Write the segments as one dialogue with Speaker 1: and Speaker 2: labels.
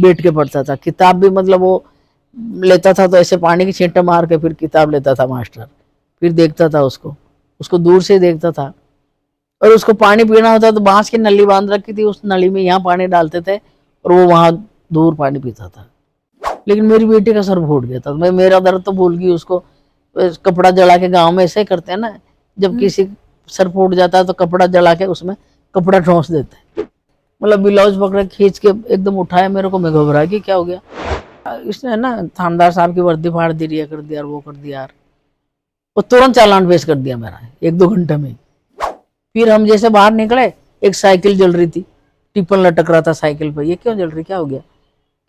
Speaker 1: बैठ के पढ़ता था। किताब भी मतलब वो लेता था तो ऐसे पानी की छींटे मार के फिर किताब लेता था मास्टर, फिर देखता था उसको, उसको दूर से देखता था। और उसको पानी पीना होता तो बांस की नली बांध रखी थी, उस नली में यहाँ पानी डालते थे और वो वहां दूर पानी पीता था। लेकिन मेरी बेटी का सर फूट गया था, मैं मेरा दर्द तो भूल गई उसको। कपड़ा जला के, गांव में ऐसे ही करते हैं ना, जब किसी सर फूट जाता है तो कपड़ा जला के उसमें कपड़ा ठोंस देते हैं। मतलब ब्लाउज पकड़ खींच के एकदम उठाया मेरे को, मैं घबरा गई क्या हो गया। इसने ना थानेदार साहब की वर्दी फाड़ दी, ये कर दिया वो कर दिया यार। वो तुरंत चालान पेश कर दिया मेरा 1-2 घंटे में। फिर हम जैसे बाहर निकले, एक साइकिल जल रही थी, टिप्पण लटक रहा था साइकिल पर। ये क्यों जल रही, क्या हो गया?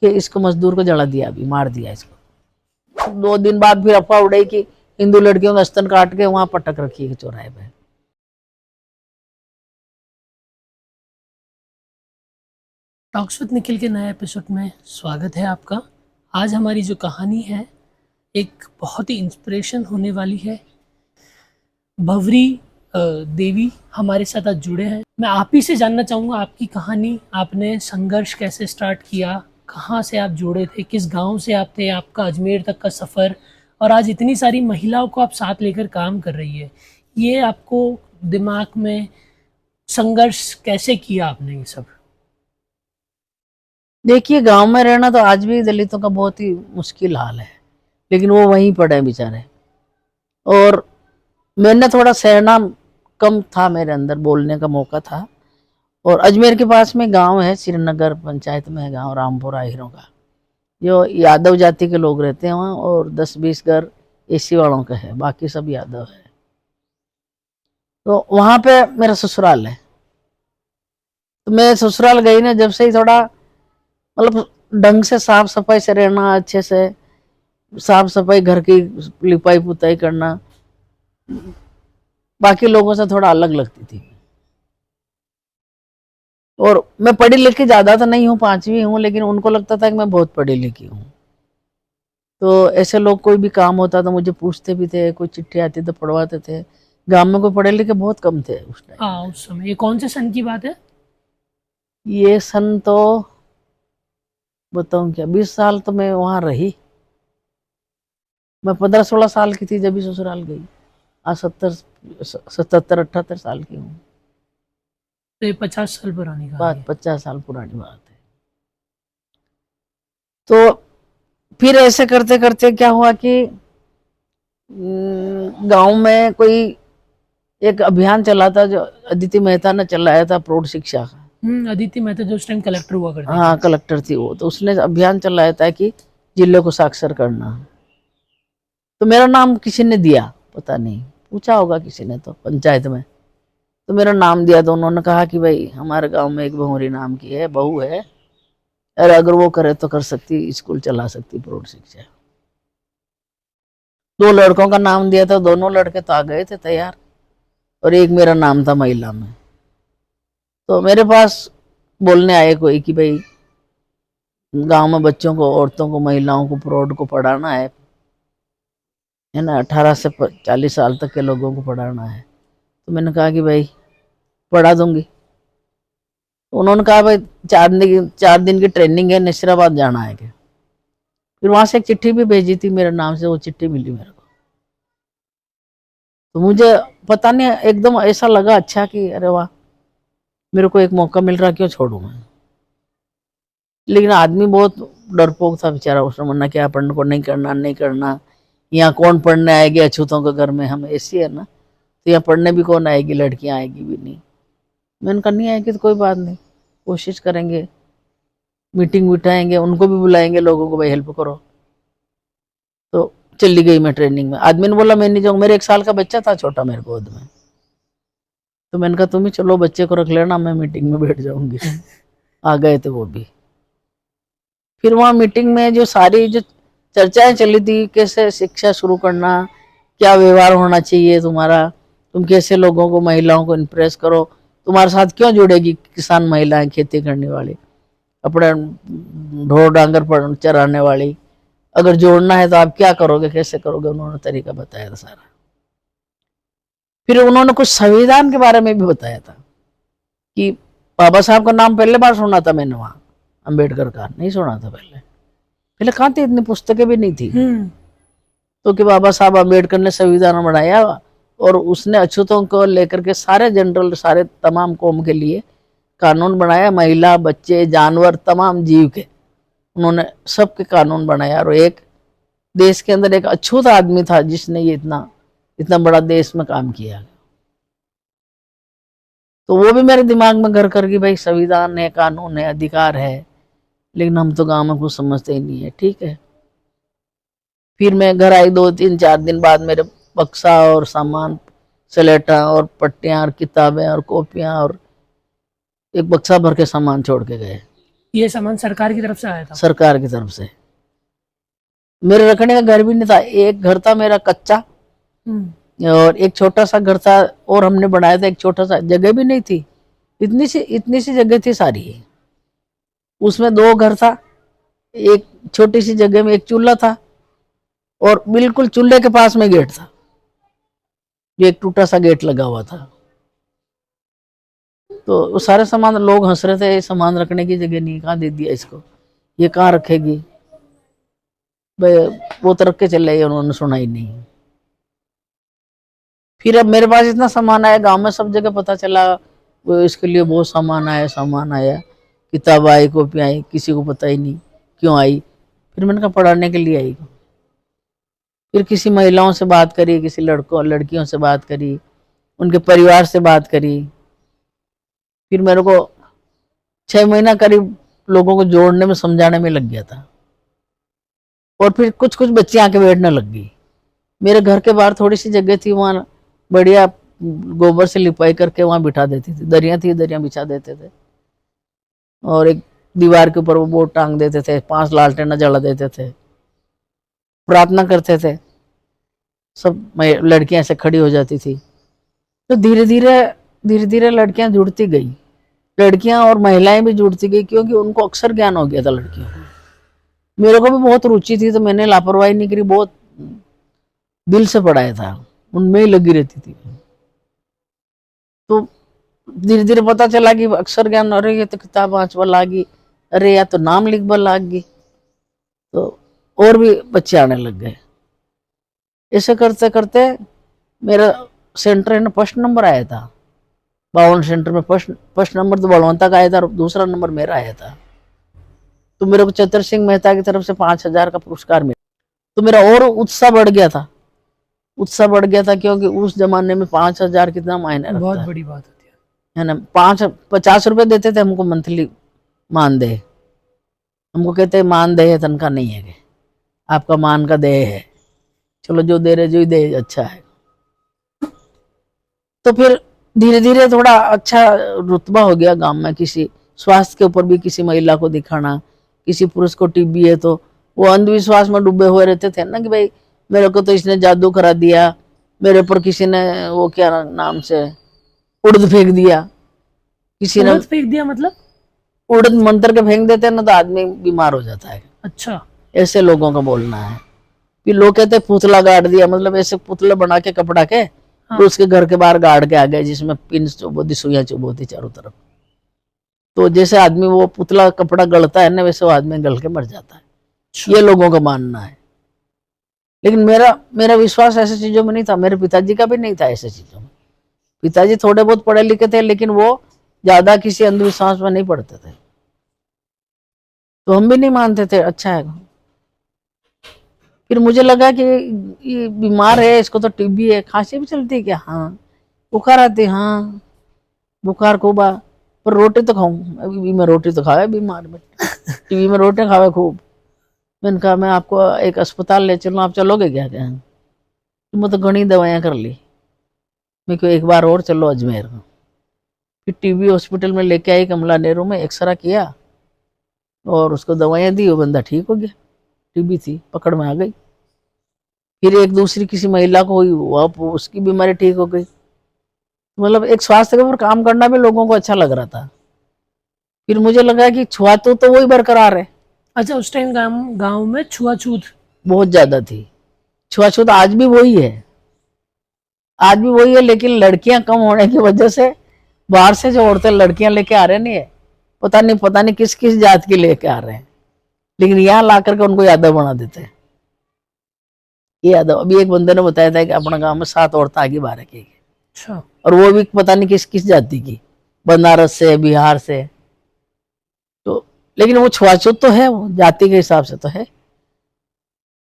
Speaker 1: कि इसको मजदूर को जला दिया, अभी मार दिया इसको। 2 दिन बाद फिर अफवाह उड़ाई कि हिंदू लड़कियों का स्तन काट के वहां पटक रखी है चौराहे पे।
Speaker 2: टॉक्स विद निखिल के नए एपिसोड में स्वागत है आपका। आज हमारी जो कहानी है एक बहुत ही इंस्पिरेशन होने वाली है। भवरी देवी हमारे साथ आज जुड़े हैं। मैं आप ही से जानना चाहूँगा आपकी कहानी, आपने संघर्ष कैसे स्टार्ट किया, कहाँ से आप जुड़े थे, किस गांव से आप थे, आपका अजमेर तक का सफ़र, और आज इतनी सारी महिलाओं को आप साथ लेकर काम कर रही है। ये आपको दिमाग में संघर्ष कैसे किया आपने ये सब?
Speaker 1: देखिए, गांव में रहना तो आज भी दलितों का बहुत ही मुश्किल हाल है, लेकिन वो वहीं पड़े हैं बेचारे। और मैंने थोड़ा सहना कम था, मेरे अंदर बोलने का मौका था। और अजमेर के पास में गांव है, श्रीनगर पंचायत में है गांव, रामपुरा हीरों का, जो यादव जाति के लोग रहते हैं वहाँ। और 10-20 घर एसी वालों का है, बाकी सब यादव है। तो वहां पे मेरा ससुराल है। तो मैं ससुराल गई ना, जब से ही थोड़ा मतलब ढंग से साफ सफाई से रहना, अच्छे से साफ सफाई, घर की लिपाई पुताई करना, बाकी लोगों से थोड़ा अलग लगती थी। और मैं पढ़ी लिखी ज्यादा तो नहीं हूँ, 5वीं हूँ, लेकिन उनको लगता था कि मैं बहुत पढ़ी लिखी हूँ। तो ऐसे लोग, कोई भी काम होता तो मुझे पूछते भी थे, कोई चिट्ठी आती तो पढ़वाते थे। गांव में कोई पढ़े लिखे बहुत कम थे उस टाइम
Speaker 2: हाँ,
Speaker 1: में।
Speaker 2: उस समय ये कौन से सन की बात है?
Speaker 1: ये सन तो बताऊं क्या, 20 साल तो मैं वहां रही। मैं 15-16 साल की थी जब भी ससुराल गई। आज 77-78 साल की हूँ।
Speaker 2: तो ये 50 साल पुरानी कहानी
Speaker 1: बात
Speaker 2: है।
Speaker 1: 50 साल पुरानी बात है। तो फिर ऐसे करते करते क्या हुआ कि गांव में कोई एक अभियान चला था, जो अदिति मेहता ने चलाया था, प्रौढ़ शिक्षा का।
Speaker 2: अदिति मेहता जो उस टाइम कलेक्टर हुआ करती
Speaker 1: हाँ,
Speaker 2: थी।
Speaker 1: कलेक्टर थी वो। तो उसने अभियान चलाया था कि जिले को साक्षर करना। तो मेरा नाम किसी ने दिया, पता नहीं, पूछा होगा किसी ने तो पंचायत में। तो मेरा नाम दिया तो उन्होंने कहा कि भाई हमारे गांव में एक भंवरी नाम की है, बहू है, और अगर वो करे तो कर सकती, स्कूल चला सकती प्रौढ़ शिक्षा। 2 लड़कों का नाम दिया था, दोनों लड़के तो आ गए थे तैयार, और एक मेरा नाम था महिला में। तो मेरे पास बोलने आए कोई कि भाई गांव में बच्चों को, औरतों को, महिलाओं को, प्रौढ़ को पढ़ाना है ना, 18 से 40 साल तक के लोगों को पढ़ाना है। तो मैंने कहा कि भाई पढ़ा दूंगी। तो उन्होंने कहा भाई 4 दिन की ट्रेनिंग है, नशीराबाद जाना है क्या। फिर वहां से एक चिट्ठी भी भेजी थी मेरे नाम से, वो चिट्ठी मिली मेरे को। तो मुझे पता नहीं, एकदम ऐसा लगा अच्छा कि अरे वाह, मेरे को एक मौका मिल रहा, क्यों छोड़ू मैं। लेकिन आदमी बहुत डरपोक था बेचारा, उसने मना किया, पढ़ने को नहीं करना, नहीं करना। यहाँ कौन पढ़ने आएगी, अछूतों के घर में, हम ऐसी है ना, तो यहाँ पढ़ने भी कौन आएगी, लड़कियां आएगी भी नहीं। मैंने कहा नहीं आएगी तो कोई बात नहीं, कोशिश करेंगे, मीटिंग बिठाएंगे, उनको भी बुलाएंगे, लोगों को भाई हेल्प करो। तो चली गई मैं ट्रेनिंग में। आदमी ने बोला मैं नहीं जाऊँ, मेरे 1 साल का बच्चा था छोटा मेरे गोद में। तो मैंने कहा तुम ही चलो, बच्चे को रख लेना, मैं मीटिंग में बैठ जाऊंगी। आ गए थे वो भी। फिर वहाँ मीटिंग में जो सारी जो चर्चाएं चली थी, कैसे शिक्षा शुरू करना, क्या व्यवहार होना चाहिए तुम्हारा, तुम कैसे लोगों को, महिलाओं को इम्प्रेस करो, तुम्हारे साथ क्यों जुड़ेगी किसान महिलाएं, खेती करने वाली, अपने ढोर डांगर पर चराने वाली, अगर जोड़ना है तो आप क्या करोगे, कैसे करोगे, उन्होंने तरीका बताया था सारा। फिर उन्होंने कुछ संविधान के बारे में भी बताया था कि बाबा साहब का नाम पहले बार सुना था मैंने वहां। अंबेडकर का नहीं सुना था पहले? पहले कहाँ थी, इतनी पुस्तकें भी नहीं थी। तो कि बाबा साहब अंबेडकर ने संविधान बनाया और उसने अछूतों को लेकर के सारे जनरल, सारे तमाम कौम के लिए कानून बनाया, महिला, बच्चे, जानवर, तमाम जीव के उन्होंने सबके कानून बनाया। और एक देश के अंदर एक अछूत आदमी था जिसने ये इतना इतना बड़ा देश में काम किया। तो वो भी मेरे दिमाग में घर कर गई, भाई संविधान है, कानून है, अधिकार है, लेकिन हम तो गांव में कुछ समझते ही नहीं है। ठीक है, फिर मैं घर आई 2-3-4 दिन बाद मेरे बक्सा और सामान, स्लेटा और पट्टियां और किताबें और कॉपियां और एक बक्सा भर के सामान छोड़ के गए।
Speaker 2: ये सामान सरकार की तरफ से आया था?
Speaker 1: सरकार की तरफ से। मेरे रखने का घर भी नहीं था, एक घर था मेरा कच्चा और एक छोटा सा घर था और हमने बनाया था एक छोटा सा, जगह भी नहीं थी, इतनी सी जगह थी सारी। उसमें 2 घर था, एक छोटी सी जगह में एक चूल्हा था और बिल्कुल चूल्हे के पास में गेट था, जो एक टूटा सा गेट लगा हुआ था। तो वो सारे सामान, लोग हंस रहे थे, सामान रखने की जगह नहीं, कहाँ दे दिया इसको, ये कहाँ रखेगी भाई, वो तो रख के चले गए, उन्होंने सुना ही नहीं। फिर अब मेरे पास इतना सामान आया, गांव में सब जगह पता चला, वो इसके लिए बहुत सामान आया, किताब आई, कॉपी आई, किसी को पता ही नहीं क्यों आई। फिर मैंने कहा पढ़ाने के लिए आई। फिर किसी महिलाओं से बात करी, किसी लड़कियों से बात करी, उनके परिवार से बात करी। फिर मेरे को 6 महीना करीब लोगों को जोड़ने में, समझाने में लग गया था। और फिर कुछ बच्चियां आके बैठने लग गई। मेरे घर के बाहर थोड़ी सी जगह थी, वहाँ बढ़िया गोबर से लिपाई करके वहाँ बिठा देती थी, दरियां थी, दरियां बिछा देते थे और एक दीवार के ऊपर वो बोर्ड टांग देते थे, 5 लालटेन जला देते थे, प्रार्थना करते थे, सब लड़कियां ऐसे खड़ी हो जाती थी। तो धीरे धीरे लड़कियां जुड़ती गई, लड़कियां और महिलाएं भी जुड़ती गई, क्योंकि उनको अक्षर ज्ञान हो गया था लड़कियों को। मेरे को भी बहुत रुचि थी, तो मैंने लापरवाही नहीं करी, बहुत दिल से पढ़ाया था, उनमें ही लगी रहती थी। तो धीरे धीरे पता चला कि अक्षर ज्ञान, अरे ये तो किताब वाँचवा लागी, अरे या तो नाम लिखवा लागी, तो और भी बच्चे आने लग गए। ऐसे करते करते मेरा सेंटर है ना, फर्स्ट नंबर आया था 52 सेंटर में। फर्स्ट नंबर तो बलवंता का आया था और दूसरा नंबर मेरा आया था। तो मेरे को चतर सिंह मेहता की तरफ से 5000 का पुरस्कार मिला। तो मेरा और उत्साह बढ़ गया था, क्योंकि उस जमाने में 5000 कितना मायने रखता है,
Speaker 2: बहुत बड़ी बात होती
Speaker 1: है ना। 50 रुपए देते थे हमको मंथली मानदेय। हमको कहते मानदेय है, तनख्वाह नहीं है, कि आपका मान का देय है, चलो जो दे रहे जो ही दे, अच्छा है। तो फिर धीरे धीरे थोड़ा अच्छा रुतबा हो गया गांव में। किसी स्वास्थ्य के ऊपर भी किसी महिला को दिखाना, किसी पुरुष को टीबी है तो वो अंधविश्वास में डूबे हुए रहते थे ना, कि भाई मेरे को तो इसने जादू करा दिया, मेरे ऊपर किसी ने वो क्या नाम से उड़द फेंक दिया, किसी ने
Speaker 2: फेंक दिया। मतलब
Speaker 1: उड़द मंत्र के फेंक देते हैं ना, तो आदमी बीमार हो जाता है।
Speaker 2: अच्छा,
Speaker 1: ऐसे लोगों का बोलना है। फिर लोग कहते हैं पुतला गाड़ दिया, मतलब ऐसे पुतले बना के कपड़ा के, तो उसके घर के बाहर गाड़ के आ गए, जिसमें पिन चुभोती, सुइयां चुभोती चारों तरफ। तो जैसे आदमी वो पुतला कपड़ा गलता है ना, वैसे वो आदमी गल के मर जाता है, ये लोगों का मानना है। लेकिन मेरा विश्वास ऐसी चीजों में नहीं था, मेरे पिताजी का भी नहीं था ऐसी चीजों में। पिताजी थोड़े बहुत पढ़े लिखे थे, लेकिन वो ज्यादा किसी अंधविश्वास में नहीं पढ़ते थे, तो हम भी नहीं मानते थे। अच्छा है। फिर मुझे लगा कि ये बीमार है, इसको तो टीबी है, खांसी भी चलती है क्या? हाँ। बुखार आती है? हाँ, बुखार खूब आ, पर रोटी तो खाऊं, अभी मैं रोटी तो खावे बीमार में, टीबी में रोटी खावे खूब। मैंने कहा मैं आपको एक अस्पताल ले चलूं, आप चलोगे क्या? मैं तो घनी दवाइयाँ कर ली, मैं क्यों एक बार और चलो अजमेर। फिर टीबी हॉस्पिटल में लेके आई कमला नेहरू में, एक्सरा किया और उसको दवाइयाँ दी, वो बंदा ठीक हो गया। टीबी थी, पकड़ में आ गई। फिर एक दूसरी किसी महिला को हुई, वो उसकी बीमारी ठीक हो गई। मतलब एक स्वास्थ्य के ऊपर काम करना भी लोगों को अच्छा लग रहा था। फिर मुझे लगा कि छुआछूत तो वही बरकरार है।
Speaker 2: अच्छा, उस टाइम गांव में छुआछूत
Speaker 1: बहुत ज्यादा थी। छुआछूत आज भी वही है, लेकिन लड़कियां कम होने की वजह से बाहर से जो औरतें लड़कियां लेके आ रहे नहीं है, पता नहीं किस किस जात के लेके आ रहे हैं, लेकिन यहाँ ला करके उनको यादव बना देते हैं। ये यादव, अभी एक बंदे ने बताया था कि अपना गांव में 7 औरतें आगे 12 की,
Speaker 2: अच्छा।
Speaker 1: और वो भी पता नहीं किस किस जाति की, बनारस से, बिहार से। तो लेकिन वो छुआछूत तो है, वो जाति के हिसाब से तो है।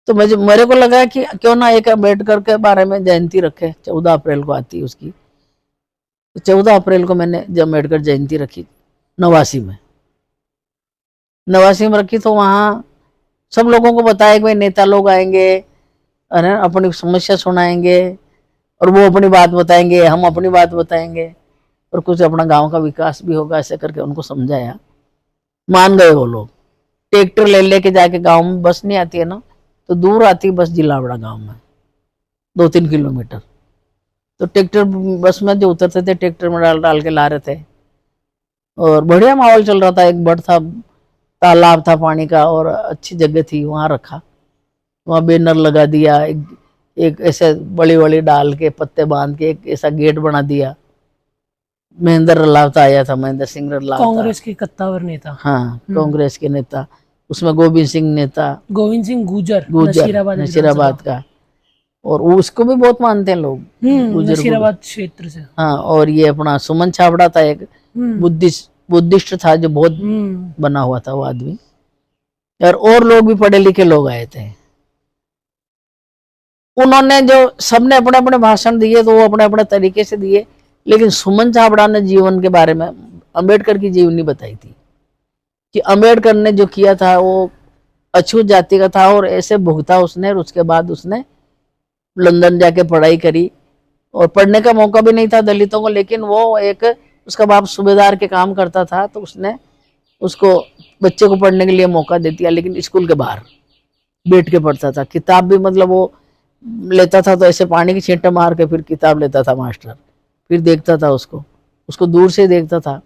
Speaker 1: तो मेरे को लगा कि क्यों ना एक अम्बेडकर के बारे में जयंती रखे, 14 अप्रैल को आती है उसकी। तो 14 अप्रैल को मैंने जब अम्बेडकर जयंती रखी नवासी में रखी, तो वहाँ सब लोगों को बताया कि भाई नेता लोग आएंगे, है ना, अपनी समस्या सुनाएंगे, और वो अपनी बात बताएंगे, हम अपनी बात बताएंगे, और कुछ अपना गांव का विकास भी होगा, ऐसे करके उनको समझाया। मान गए वो लोग। ट्रैक्टर ले लेके जाके, गांव में बस नहीं आती है ना, तो दूर आती है बस जिलावड़ा गांव में, 2-3 किलोमीटर। तो ट्रैक्टर बस में जो उतरते थे, ट्रैक्टर में डाल डाल के ला रहे थे, और बढ़िया माहौल चल रहा था। एक बड़ था, तालाब था पानी का, और अच्छी जगह थी, वहां रखा। वहां बैनर लगा दिया, एक ऐसे बड़ी बड़ी डाल के पत्ते बांध के एक ऐसा गेट बना दिया। महेंद्र रलावता आया था, महेंद्र सिंह रलावता,
Speaker 2: कांग्रेस के कत्तावर नेता।
Speaker 1: हाँ, कांग्रेस के नेता। उसमें गोविंद सिंह नेता,
Speaker 2: गोविंद सिंह गुजर,
Speaker 1: नशीराबाद
Speaker 2: नशीराबाद
Speaker 1: का, और उसको भी बहुत मानते हैं लोग,
Speaker 2: नशीराबाद क्षेत्र से।
Speaker 1: हाँ, और ये अपना सुमन छाबड़ा था, एक बुद्धिस्ट था, जो बहुत बना हुआ था वो आदमी, और लोग भी पढ़े लिखे लोग आए थे। उन्होंने जो सबने अपने अपने भाषण दिए, तो वो अपने अपने तरीके से दिए, लेकिन सुमन छाबड़ा ने जीवन के बारे में अंबेडकर की जीवनी बताई थी, कि अंबेडकर ने जो किया था वो अछूत जाति का था, और ऐसे भुगता उसने, और उसके बाद उसने लंदन जाके पढ़ाई करी, और पढ़ने का मौका भी नहीं था दलितों को, लेकिन वो एक, उसका बाप सूबेदार के काम करता था, तो उसने उसको बच्चे को पढ़ने के लिए मौका दे दिया, लेकिन स्कूल के बाहर बैठ के पढ़ता था। किताब भी मतलब वो लेता था तो ऐसे पानी की छींटे मार के फिर किताब लेता था मास्टर, फिर देखता था उसको दूर से देखता था।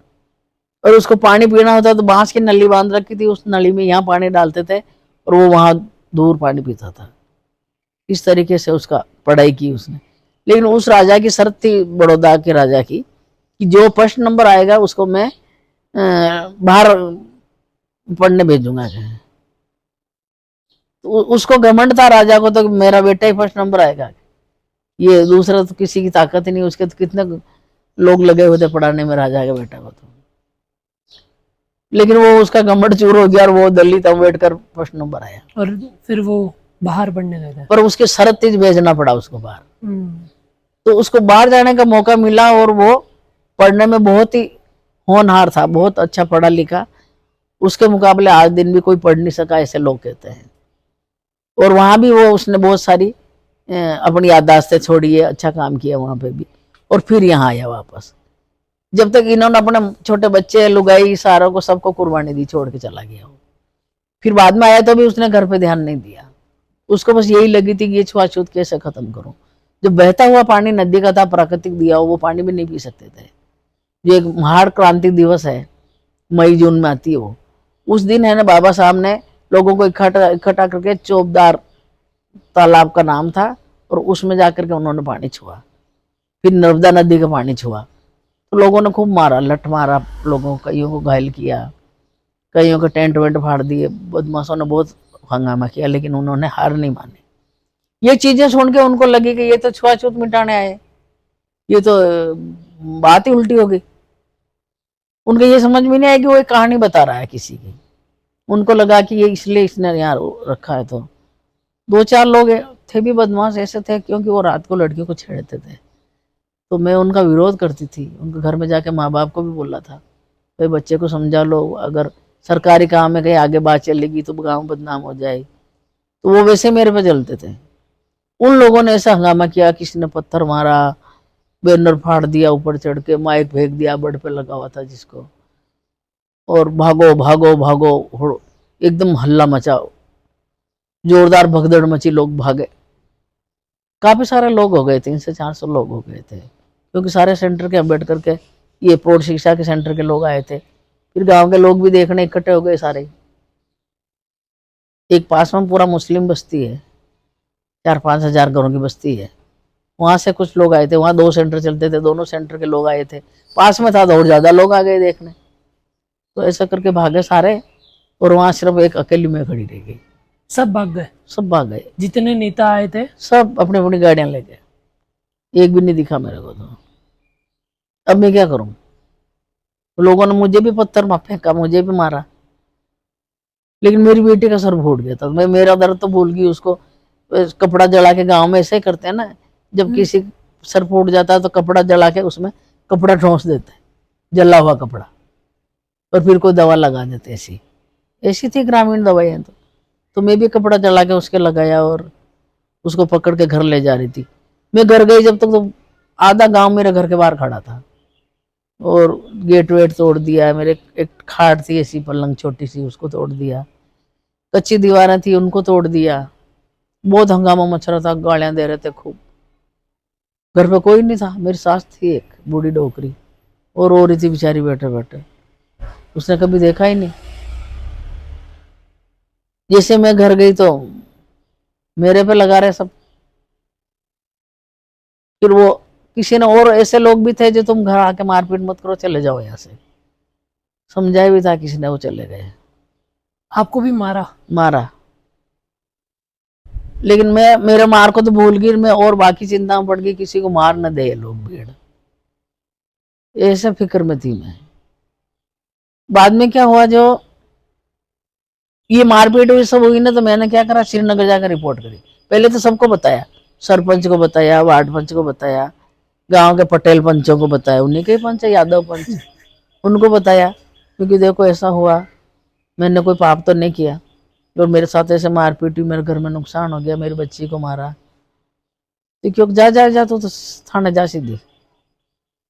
Speaker 1: और उसको पानी पीना होता तो बांस की नली बांध रखी थी, उस नली में यहाँ पानी डालते थे, और वो वहां दूर पानी पीता था। इस तरीके से उसका पढ़ाई की उसने। लेकिन उस राजा की शर्त थी, बड़ौदा के राजा की, कि जो फर्स्ट नंबर आएगा उसको मैं बाहर पढ़ने भेजूंगा। तो उसको घमंड था राजा को, तो मेरा बेटा ही फर्स्ट नंबर आएगा, ये दूसरा तो किसी की ताकत ही नहीं। उसके तो कितने लोग लगे हुए थे पढ़ाने में राजा के बेटा को। तो लेकिन वो उसका घमंड चूर हो गया, और वो दलित अम्बेडकर फर्स्ट नंबर आया,
Speaker 2: और फिर वो बाहर पढ़ने गए थे।
Speaker 1: पर उसके शर्त थी भेजना पड़ा उसको बाहर। तो उसको बाहर जाने का मौका मिला, और वो पढ़ने में बहुत ही होनहार था, बहुत अच्छा पढ़ा लिखा। उसके मुकाबले आज दिन भी कोई पढ़ नहीं सका, ऐसे लोग कहते हैं। और वहां भी वो उसने बहुत सारी अपनी याददाश्तें छोड़ी है, अच्छा काम किया वहां पे भी, और फिर यहाँ आया वापस। जब तक इन्होंने अपने छोटे बच्चे, लुगाई, सारों को सबको कुर्बानी दी, छोड़ के चला गया वो। फिर बाद में आया तो भी उसने घर पे ध्यान नहीं दिया। उसको बस यही लगी थी कि ये छुआछूत कैसे खत्म करूं। जो बहता हुआ पानी नदी का था, प्राकृतिक दिया हो, वो पानी भी नहीं पी सकते थे। जो एक महान क्रांति दिवस है, मई जून में आती है वो, उस दिन है ना, बाबा साहब ने लोगों को इकट्ठा करके, चौबदार तालाब का नाम था, और उसमें जाकर के उन्होंने पानी छुआ। फिर नर्मदा नदी का पानी छुआ, तो लोगों ने खूब मारा, लठ मारा लोगों को, कईयों को घायल किया, कईयों के टेंट वेंट फाड़ दिए। बदमाशों ने बहुत हंगामा किया, लेकिन उन्होंने हार नहीं मानी। ये चीजें सुन के उनको लगी कि ये तो छुआछूत मिटाने आए, ये तो बात ही उल्टी हो गई। उनको ये समझ में नहीं आया कि वो एक कहानी बता रहा है किसी की। उनको लगा कि ये इसलिए इसने यहाँ रखा है। तो 2-4 लोग थे भी बदमाश ऐसे थे, क्योंकि वो रात को लड़कियों को छेड़ते थे। तो मैं उनका विरोध करती थी, उनके घर में जाके माँ बाप को भी बोला था, भाई बच्चे को समझा लो, अगर सरकारी काम में कहीं आगे बात चलेगी तो गांव बदनाम हो जाए। तो वो वैसे मेरे पे चलते थे। उन लोगों ने ऐसा हंगामा किया, किसी ने पत्थर मारा, बैनर फाड़ दिया, ऊपर चढ़ के माइक फेंक दिया, बड़ पे लगा हुआ था जिसको, और भागो भागो भागो, एकदम हल्ला मचा, जोरदार भगदड़ मची, लोग भागे। काफी सारे लोग हो गए थे, 300 से 400 लोग हो गए थे, क्योंकि सारे सेंटर के अम्बेडकर के, ये प्रौढ़ शिक्षा के सेंटर के लोग आए थे। फिर गांव के लोग भी देखने इकट्ठे हो गए सारे। एक पास में पूरा मुस्लिम बस्ती है, 4-5 हजार घरों की बस्ती है, वहां से कुछ लोग आए थे। वहां 2 सेंटर चलते थे, दोनों सेंटर के लोग आए थे, पास में था तो और ज्यादा लोग आ गए देखने। तो ऐसा करके भागे सारे, और वहां सिर्फ एक अकेली मैं खड़ी रह गई।
Speaker 2: सब भाग गए?
Speaker 1: सब भाग गए,
Speaker 2: जितने नेता आए थे?
Speaker 1: सब अपनी अपनी गाड़ियां ले गए, एक भी नहीं दिखा मेरे को। तो अब मैं क्या करूं? लोगों ने मुझे भी पत्थर मार फेंका, मुझे भी मारा, लेकिन मेरी बेटी का सर फूट गया था। मैं मेरा दर्द तो भूल गई उसको। कपड़ा जला के, गांव में ऐसे ही करते हैं ना, जब किसी सर फूट जाता है तो कपड़ा जला के उसमें कपड़ा ठोंस देते हैं, जला हुआ कपड़ा, और फिर कोई दवा लगा देते। ऐसी ऐसी थी ग्रामीण दवाइयाँ। तो मैं भी कपड़ा जला के उसके लगाया और उसको पकड़ के घर ले जा रही थी। मैं घर गई जब तक तो आधा गांव मेरे घर के बाहर खड़ा था, और गेट वेट तोड़ दिया। मेरे एक खाट थी ऐसी पलंग छोटी सी, उसको तोड़ दिया। कच्ची दीवारें थी, उनको तोड़ दिया। बहुत हंगामा मच रहा था, गालियां दे रहे थे खूब। घर पे कोई नहीं था, मेरी सास थी एक बूढ़ी डोकरी, और रो रही थी बेचारी बैठे बैठे। उसने कभी देखा ही नहीं। जैसे मैं घर गई तो मेरे पे लगा रहे सब। फिर वो किसी ने, और ऐसे लोग भी थे जो तुम घर आके मारपीट मत करो, चले जाओ यहाँ से, समझाया भी था किसी ने, वो चले गए।
Speaker 2: आपको भी मारा?
Speaker 1: मारा, लेकिन मैं मेरे मार को तो भूल गई मैं, और बाकी चिंता में पड़ गई किसी को मार न दे ये लोग, भीड़। ऐसे फिक्र में थी मैं। बाद में क्या हुआ, जो ये मारपीट हुई सब हुई ना, तो मैंने क्या करा, श्रीनगर जाकर रिपोर्ट करी। पहले तो सबको बताया, सरपंच को बताया, वार्ड पंच को बताया, गांव के पटेल पंचों को बताया, उन्हीं के पंच है, यादव पंच, उनको बताया। क्योंकि देखो ऐसा हुआ, मैंने कोई पाप तो नहीं किया, और मेरे साथ ऐसे मारपीट हुई, मेरे घर में नुकसान हो गया, मेरी बच्ची को मारा। तो क्यों जा जा जा, तो थाने जा सीधी,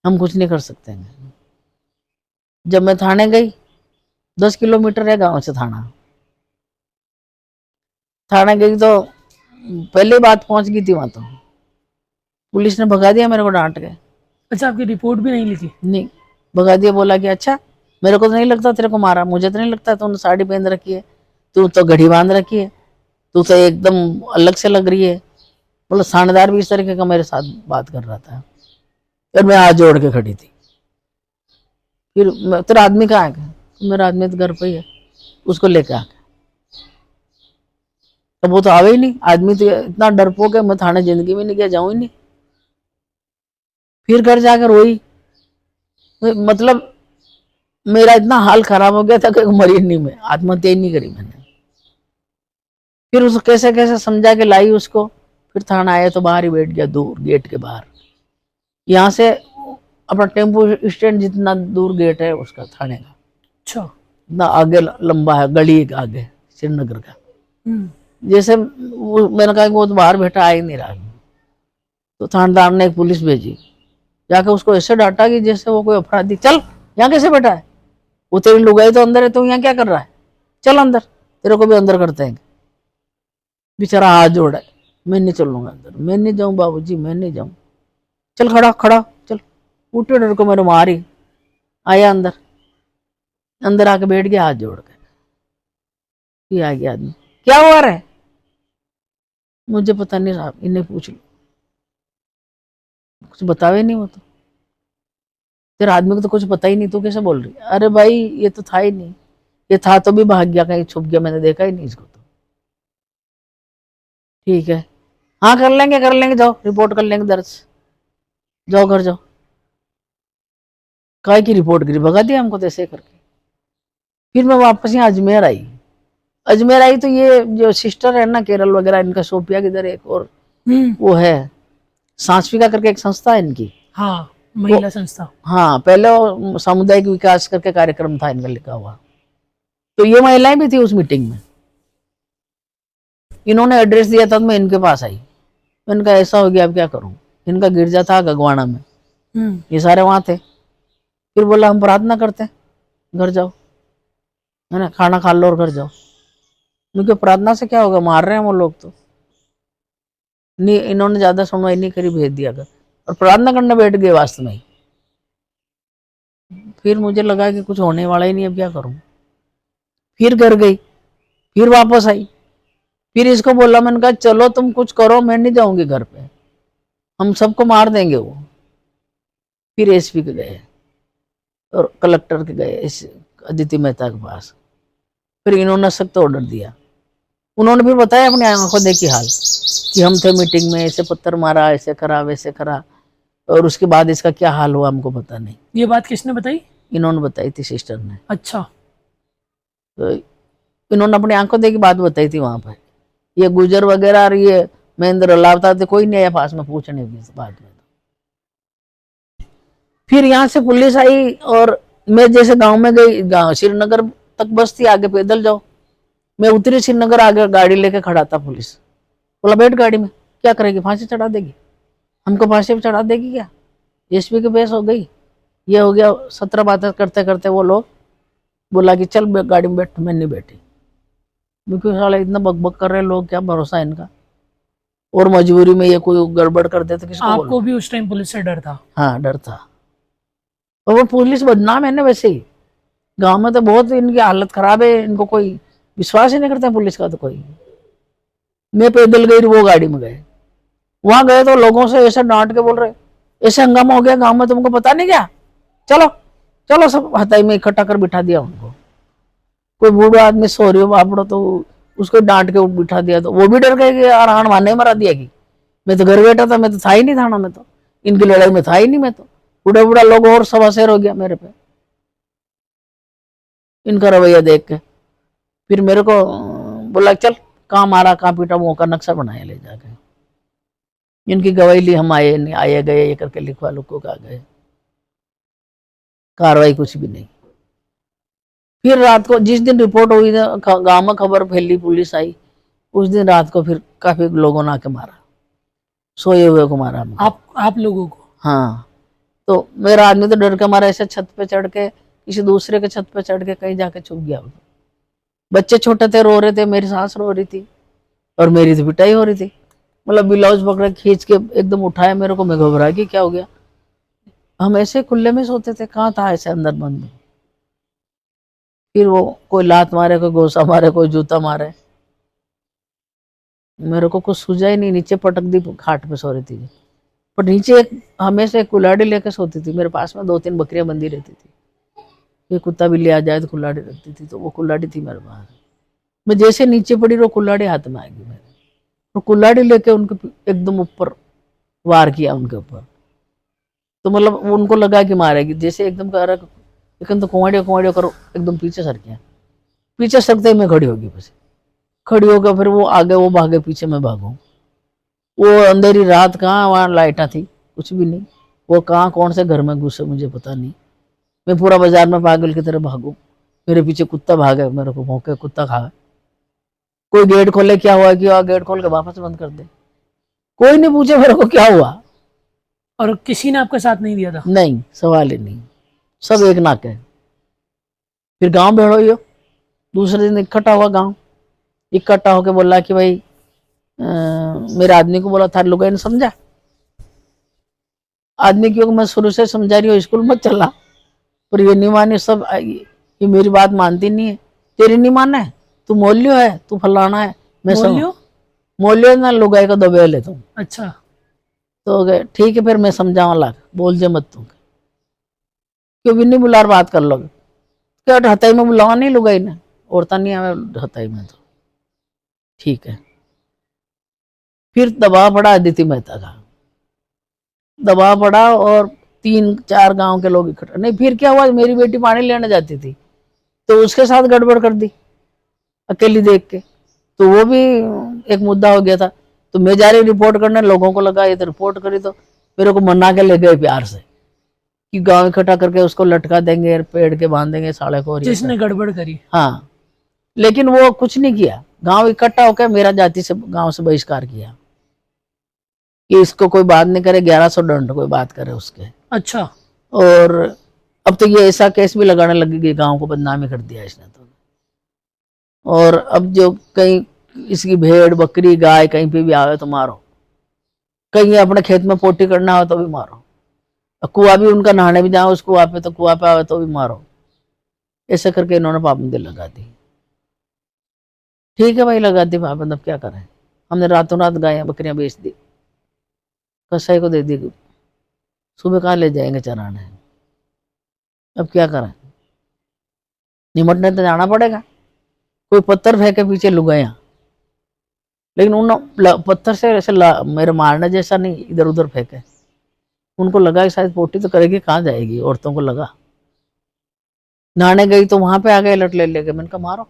Speaker 1: हम कुछ नहीं कर सकते हैं। जब मैं थाने गई, 10 किलोमीटर है गांव से थाना। थाने गई तो पहले बात पहुंच गई थी वहां, तो पुलिस ने भगा दिया मेरे को डांट के।
Speaker 2: अच्छा, आपकी रिपोर्ट भी नहीं लिखी?
Speaker 1: नहीं, भगा दिया। बोला कि अच्छा, मेरे को तो नहीं लगता तेरे को मारा, मुझे तो नहीं लगता, तूने साड़ी पहन रखी है, तू तो घड़ी बांध रखी है, तू तो एकदम अलग से लग रही है। बोला थानेदार भी इस तरीके का मेरे साथ बात कर रहा था, और मैं हाथ जोड़ के खड़ी थी। फिर तेरा आदमी कहाँ है? मेरा आदमी तो घर पे ही है, उसको लेके आ। तो वो तो आवे ही नहीं, आदमी तो इतना डरपोक है, मैं थाने जिंदगी में नहीं गया, जाऊं ही नहीं। फिर घर जाकर रोई। मतलब मेरा इतना हाल खराब हो गया था कि मरी नहीं, मैं आत्महत्या ही नहीं करी मैंने। फिर उसको कैसे कैसे समझा के लाई उसको। फिर थाना आया तो बाहर ही बैठ गया, दूर गेट के बाहर। यहाँ से अपना टेम्पो स्टैंड जितना दूर गेट है उसका, थाने का।
Speaker 2: अच्छा।
Speaker 1: इतना आगे लंबा है, गली के आगे, श्रीनगर का। जैसे मैंने कहा कि वो तो बाहर बैठा, आ ही नहीं रहा। तो थानेदार ने एक पुलिस भेजी, जाके उसको ऐसे डांटा कि जैसे वो कोई अपराधी। चल, यहाँ कैसे बैठा है? वो तेरी लुगाई तो अंदर है, तो यहाँ क्या कर रहा है? चल अंदर, तेरे को भी अंदर करते हैं। बेचारा हाथ जोड़ा है, मैं नहीं चलूंगा अंदर, मैं नहीं जाऊं बाबूजी, मैं नहीं जाऊं। चल खड़ा खड़ा, चल। उठे, डर को मेरे मारी। आया अंदर, अंदर आके बैठ गया हाथ जोड़ के। ये आ गया आदमी, क्या हुआ रे? मुझे पता नहीं साहब, इन्हें पूछ लो। कुछ बतावे नहीं वो तो। तेरे आदमी को तो कुछ पता ही नहीं, तू कैसे बोल रही? अरे भाई ये तो था ही नहीं, ये था तो भी भाग गया, कहीं छुप गया, मैंने देखा ही नहीं इसको तो। ठीक है, हाँ कर लेंगे कर लेंगे, जाओ रिपोर्ट कर लेंगे दर्ज, जाओ घर जाओ। काय की रिपोर्ट करी, भगा दिया हमको तो ऐसे करके। फिर मैं वापस यहाँ अजमेर आई। अजमेर आई तो ये जो सिस्टर है ना केरल वगैरह, इनका सोपिया किधर एक और वो है, सांस्विका करके एक संस्था है इनकी।
Speaker 2: हाँ, महिला संस्था।
Speaker 1: हाँ, पहले वो सामुदायिक विकास करके कार्यक्रम था इनका लिखा हुआ। तो ये महिलाएं भी थी उस मीटिंग में। इन्होंने एड्रेस दिया था तो मैं इनके पास आई। मैंने कहा ऐसा हो गया, अब क्या करूं? इनका गिरजा था गगवाना में, ये सारे वहां थे। फिर बोला हम प्रार्थना करते हैं, घर जाओ, है ना, खाना खा लो और घर जाओ। क्योंकि प्रार्थना से क्या होगा, मार रहे हैं वो लोग तो। नहीं, इन्होंने ज्यादा सुनवाई नहीं करी, भेज दिया घर, और प्रार्थना करने बैठ गए वास्तव में। फिर मुझे लगा कि कुछ होने वाला ही नहीं, अब क्या करूं? फिर घर गई, फिर वापस आई। फिर इसको बोला, मैंने कहा चलो तुम कुछ करो, मैं नहीं जाऊंगी घर पे, हम सबको मार देंगे वो। फिर एसपी के गए और कलेक्टर के गए, अदिति मेहता के पास। फिर इन्होंने सख्त ऑर्डर दिया। उन्होंने फिर बताया अपनी आंखों देखी हाल कि हम थे मीटिंग में, ऐसे पत्थर मारा, ऐसे करा, वैसे करा, और उसके बाद इसका क्या हाल हुआ हमको पता नहीं।
Speaker 2: ये बात किसने बताई?
Speaker 1: इन्होंने बताई थी, सिस्टर ने।
Speaker 2: अच्छा।
Speaker 1: तो इन्होंने अपनी आंखों देखी बात बताई थी वहां पर। ये गुजर वगैरह और ये महेंद्र लावता थे, कोई नहीं आया पास में पूछने की बात में। फिर यहाँ से पुलिस आई और मैं जैसे गांव में गई, गांव श्रीनगर तक बस थी, आगे पैदल जाओ। मैं उतरी श्रीनगर, आगे गाड़ी लेके खड़ा था पुलिस। बोला बैठ गाड़ी में, क्या करेगी, फांसी चढ़ा देगी, हमको फांसी पे चढ़ा देगी क्या? एसपी की बहस हो गई, ये हो गया। 17 बातें करते करते वो लोग बोला कि चल गाड़ी में बैठ। मैं नहीं बैठी, क्योंकि साला इतना बकबक कर रहे लोग, क्या भरोसा इनका। और मजबूरी में ये कोई गड़बड़ कर दे तो किसको
Speaker 2: आपको
Speaker 1: बोलूं?
Speaker 2: भी उस टाइम पुलिस से डर था?
Speaker 1: हाँ, डर था। और वो पुलिस बदनाम है ना वैसे ही, गांव में तो बहुत इनकी हालत खराब है, इनको कोई विश्वास ही नहीं करता पुलिस का तो कोई। मैं पैदल गई, वो गाड़ी में गए। वहां गए तो लोगों से ऐसे डांट के बोल रहे, ऐसे हंगामा हो गया गांव में, तुमको पता नहीं क्या, चलो चलो। सब हताई में इकट्ठा कर बिठा दिया उनको। कोई बूढ़ा आदमी सो रही हो बापड़ो तो उसको डांट के बिठा दिया, तो वो भी डर गए कि यार हाण माने मरा दिया कि मैं तो घर बैठा था, मैं तो था ही नहीं थाना में, तो इनकी लड़ाई में था ही नहीं मैं तो। बूढ़ा बूढ़ा लोग और सवा शेर हो गया मेरे पे इनका रवैया देख के। फिर मेरे को बोला चल कहाँ मारा कहाँ पीटा, मुंह का नक्शा बनाया ले जाके। इनकी गवाही ली, हम आए नहीं, आए गए ये करके लिखवा लुखो का गए, कार्रवाई कुछ भी नहीं। फिर रात को जिस दिन रिपोर्ट हुई गांव में खबर फैली, पुलिस आई, उस दिन रात को फिर काफी लोगों ने आके मारा, सोए हुए को मारा हमको।
Speaker 2: आप लोगों को?
Speaker 1: हाँ, तो मेरा आदमी तो डर के मारा ऐसे छत पे चढ़ के, किसी दूसरे के छत पे चढ़ के कहीं जाके छुप गया। बच्चे छोटे थे, रो रहे थे, मेरी सास रो रही थी और मेरी तो पिटाई हो रही थी। मतलब ब्लाउज पकड़े खींच के एकदम उठाया मेरे को, मैं घबरा गई क्या हो गया। हम ऐसे खुले में सोते थे, कहाँ था ऐसे अंदर बंद। फिर वो कोई लात मारे, कोई गोसा मारे, कोई जूता मारे, मेरे को कुछ सूझा ही नहीं। नीचे पटक दी, खाट पे सो रही थी। पर नीचे एक हमेशा एक कुल्हाड़ी लेके सोती थी मेरे पास में, 2-3 बकरियां बंधी रहती थी। ये कुत्ता बिल्ली आ जाए तो कुल्हाड़ी रखती थी, तो वो कुल्हाड़ी थी मेरे पास। मैं जैसे नीचे पड़ी, वो कुल्हाड़ी हाथ में आ गई मेरे। तो कुल्हाड़ी लेके उनके एकदम ऊपर वार किया उनके ऊपर। तो मतलब उनको लगा कि मारेगी, जैसे एकदम कर रहा, लेकिन तो कुआड़िया कुआड़िया करो एकदम पीछे सर गया। पीछे सरते ही मैं खड़ी होगी, बस खड़ी होकर फिर वो आगे वो भागे, पीछे मैं भागू। वो अंधेरी रात, कहाँ वहाँ लाइटा थी, कुछ भी नहीं। वो कहाँ कौन से घर में घुसे मुझे पता नहीं। मैं पूरा बाजार में पागल की तरह भागू, मेरे पीछे कुत्ता भागे, मेरे को भौंके, कुत्ता खा। कोई गेट खोले, क्या हुआ, क्या, गेट खोल के वापस बंद कर दे। कोई नहीं पूछे मेरे को क्या हुआ।
Speaker 2: और किसी ने आपका साथ नहीं दिया था?
Speaker 1: नहीं, सवाल ही नहीं, सब एक नाक है। फिर गांव भेड़ो यो, दूसरे दिन इकट्ठा हुआ गांव। इकट्ठा होके बोला कि भाई मेरे आदमी को बोला था, लोगों ने समझा आदमी, क्योंकि मैं शुरू से समझा रही हूँ स्कूल मत चला, पर ये नहीं माने सब। ये मेरी बात मानती नहीं है। तेरी नहीं माना है, तू मोलियो है, तू फलाना है। मैं सब
Speaker 2: बोलियो?
Speaker 1: मोलियो ना, लुगाई का दबे ले तुम।
Speaker 2: अच्छा।
Speaker 1: तो गए ठीक है, फिर मैं समझावा ला, बोल जे मत तू, क्यों भी नहीं बुला, बात कर लोगे क्या, हताई में बुलावा नहीं लुगाई ने, औरता नहीं आवे हताई में तो ठीक है। फिर दबाव पड़ा अदिति मेहता का, दबाव पड़ा, और 3-4 गांव के लोग इकट्ठा। नहीं, फिर क्या हुआ, मेरी बेटी पानी लेने जाती थी तो उसके साथ गड़बड़ कर दी अकेली देख के, तो वो भी एक मुद्दा हो गया था। तो मैं जा रही रिपोर्ट करने, लोगों को लगा ये तो रिपोर्ट करी, तो मेरे को मना के ले गए प्यार से कि गांव इकट्ठा करके उसको लटका देंगे, पेड़ के बांधेंगे साले को, और ये
Speaker 2: जिसने गड़बड़ करी?
Speaker 1: हाँ। लेकिन वो कुछ नहीं किया, गांव इकट्ठा होकर मेरा जाति से गांव से बहिष्कार किया कि इसको कोई बात नहीं करे, 1100 दंड कोई बात करे उसके।
Speaker 2: अच्छा।
Speaker 1: और अब तो ये ऐसा केस भी लगाने लगेगी, गांव को बदनामी कर दिया इसने तो। और अब जो कहीं इसकी भेड़ बकरी गाय कहीं पे भी आवे तो मारो, कहीं अपने खेत में पोटी करना हो तो भी मारो, कुआ भी उनका नहाने भी जाओ उस कुआ पे, तो कुआ पे आवे तो भी मारो। ऐसे करके इन्होंने पाबंदी लगा दी। ठीक है भाई, लगा दी पाबंदी, अब क्या करें। हमने रातों रात गायें बकरियां बेच दी, कसाई को दे दी, सुबह कहाँ ले जाएंगे चराने, अब क्या करें। निमटने तो जाना पड़ेगा। कोई पत्थर फेंके पीछे लुगाया, लेकिन उन पत्थर से ऐसे मेरे मारने जैसा नहीं इधर उधर फेंके। उनको लगा कि शायद पोटी तो करेगी, कहाँ जाएगी, औरतों को लगा। नहाने गई तो वहां पे आ गए लट ले लेके। मैंने कहा मारो,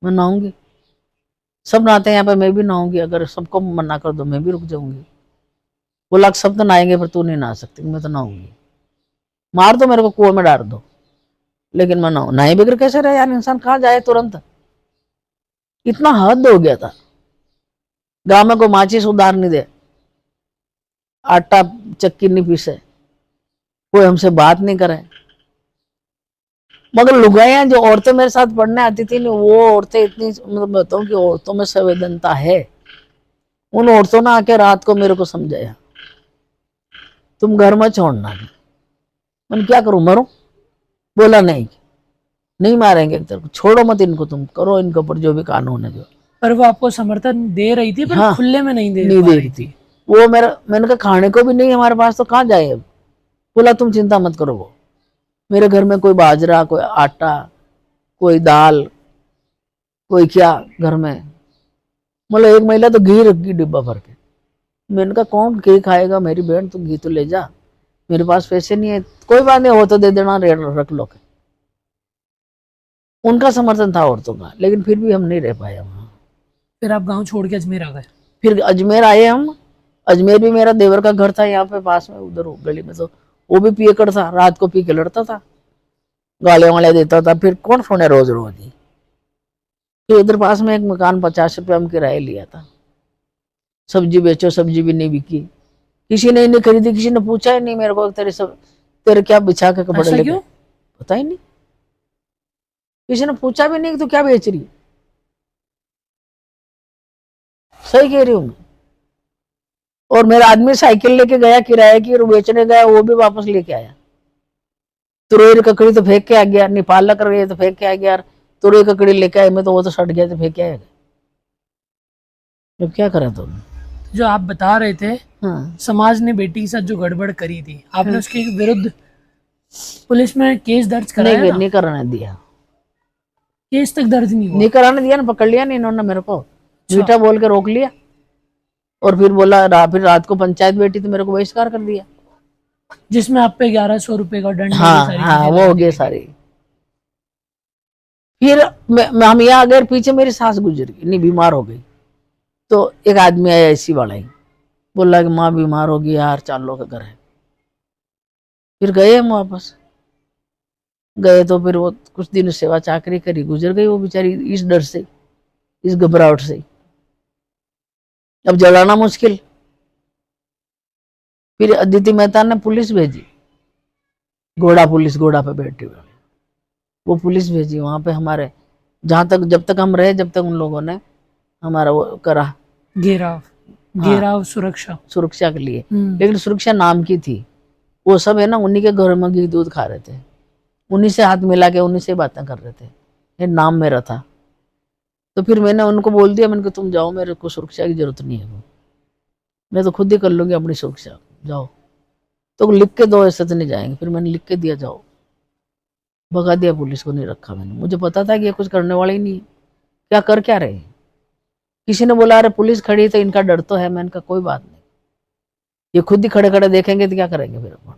Speaker 1: मैं नहाऊंगी, सब नहाते हैं यहाँ पे, मैं भी नहाऊंगी, अगर सबको मना कर दो मैं भी रुक जाऊंगी। बोला सब तो नहाएंगे पर तू नहीं नहा सकती। मैं तो नहाऊंगी, मार दो मेरे को, कुएं में डाल दो, लेकिन मैं नहाऊं। नहाए बगैर कैसे रहे यार इंसान, कहाँ जाए तुरंत। इतना हद हो गया था। गांव में कोई माचिस उधार नहीं दे, आटा चक्की नहीं पीसे, कोई हमसे बात नहीं करे। मगर लुगाइयां जो औरतें मेरे साथ पढ़ने आती थी, वो औरतें इतनी, मतलब बताऊं कि औरतों में संवेदनता है। उन औरतों ने आके रात को मेरे को समझाया, तुम घर में छोड़ना नहीं। मैंने क्या करूं, मरूं? बोला नहीं, नहीं मारेंगे तेरे को, छोड़ो मत इनको, तुम करो इनके ऊपर जो भी कानून है जो।
Speaker 2: पर वो आपको समर्थन दे रही थी, पर
Speaker 1: हाँ,
Speaker 2: खुले में नहीं
Speaker 1: नहीं
Speaker 2: पा
Speaker 1: दे
Speaker 2: रही
Speaker 1: रही थी वो। मैंने कहा खाने को भी नहीं हमारे पास, तो कहाँ जाए अब। बोला तुम चिंता मत करो, वो मेरे घर में कोई बाजरा, कोई आटा, कोई दाल, कोई क्या घर में। मतलब एक महिला तो घी रख गई डिब्बा भर के। मैंने कहा कौन घी खाएगा, मेरी बहन तू घी तो ले जा, मेरे पास पैसे नहीं है। कोई बात नहीं, हो तो दे देना, रेट रख लो। उनका समर्थन था औरतों का, लेकिन फिर भी हम नहीं रह पाए वहाँ।
Speaker 2: फिर आप गांव छोड़ के अजमेर आ गए?
Speaker 1: फिर अजमेर आए हम। अजमेर भी मेरा देवर का घर था यहाँ पे पास में, उधर गली में। तो वो भी पियकड़ था, रात को पी के लड़ता था, गालियां वाले देता था। फिर कौन सुने रोज रोज ही। फिर इधर पास में एक मकान 50 रुपये हम किराए लिया था। सब्जी बेचो, सब्जी भी नहीं बिकी, किसी ने नहीं खरीदी, किसी ने पूछा ही नहीं मेरे को तेरे क्या बिछा के कपड़े
Speaker 2: ऐसा
Speaker 1: लेके।
Speaker 2: क्यों?
Speaker 1: पता ही नहीं, किसी ने पूछा भी नहीं कि तू क्या बेच रही है। सही कह रही हूँ मैं। और मेरा आदमी साइकिल लेके गया किराए की, और बेचने गया, वो भी वापस लेके आया। तुरई ककड़ी तो फेंक के आ गया, नेपाल कर गए तो फेंक के आ गया। तुरई ककड़ी लेके आए मैं, तो वो तो सट गया, तो फेंक के आएगा। अब क्या करा तुम।
Speaker 2: जो आप बता रहे थे,
Speaker 1: हाँ,
Speaker 2: समाज ने बेटी के साथ जो गड़बड़ करी थी, आपने
Speaker 1: हाँ।
Speaker 2: उसके विरुद्ध पुलिस में केस दर्ज कराया
Speaker 1: नहीं,
Speaker 2: था?
Speaker 1: नहीं कराने दिया।
Speaker 2: केस तक दर्ज नहीं हुआ?
Speaker 1: नहीं कराने दिया ना, पकड़ लिया नहीं इन्होंने मेरे को,
Speaker 2: अच्छा।
Speaker 1: मीठा बोल के रोक लिया। और फिर बोला फिर रात को पंचायत बैठी तो मेरे को बहिष्कार कर दिया।
Speaker 2: जिसमें आप पे 1100 रुपए का दंड, ये
Speaker 1: हाँ
Speaker 2: सारी
Speaker 1: हाँ,
Speaker 2: चीजें
Speaker 1: वो
Speaker 2: लगा
Speaker 1: हो
Speaker 2: दी
Speaker 1: गए
Speaker 2: गई।
Speaker 1: सारी। फिर हम यहाँ आ गए, पीछे मेरी सास गुजर गई, नहीं बीमार हो गई। तो एक आदमी आया ऐसी वाला ही, बोला कि माँ बीमार होगी यार, चालो का घर है। फिर गए हम वापस। गए तो फिर वो कुछ दिन सेवा चाकरी करी, गुजर गई वो बेचारी, इस डर से, इस घबराहट से। अब जलाना मुश्किल। फिर अदिति मेहता ने पुलिस भेजी, घोड़ा पुलिस, घोड़ा पे बैठी हुई वो पुलिस भेजी वहां पे हमारे, जहां तक जब तक हम रहे, जब तक उन लोगों ने हमारा वो करा।
Speaker 2: घेराव,
Speaker 1: हाँ,
Speaker 2: घेराव सुरक्षा।
Speaker 1: सुरक्षा के लिए। लेकिन सुरक्षा नाम की थी। वो सब है ना, उन्हीं के घर में घी दूध खा रहे थे, उन्हीं से हाथ मिला के उन्हीं से बातें कर रहे थे, ये नाम मेरा था। तो फिर मैंने उनको बोल दिया, मैंने कहा तुम जाओ, मेरे को सुरक्षा की जरूरत नहीं है, वो मैं तो खुद ही कर लूंगी अपनी सुरक्षा, जाओ। तो लिख के दो, ऐसे तो नहीं जाएंगे। फिर मैंने लिख के दिया, जाओ। भगा दिया, पुलिस को नहीं रखा मैंने। मुझे पता था कि ये कुछ करने वाले ही नहीं है, क्या कर क्या रहे हैं। किसी ने बोला अरे पुलिस खड़ी तो इनका डर तो है। मैंने कहा कोई बात नहीं, ये खुद ही खड़े खड़े देखेंगे तो क्या करेंगे फिर अपन।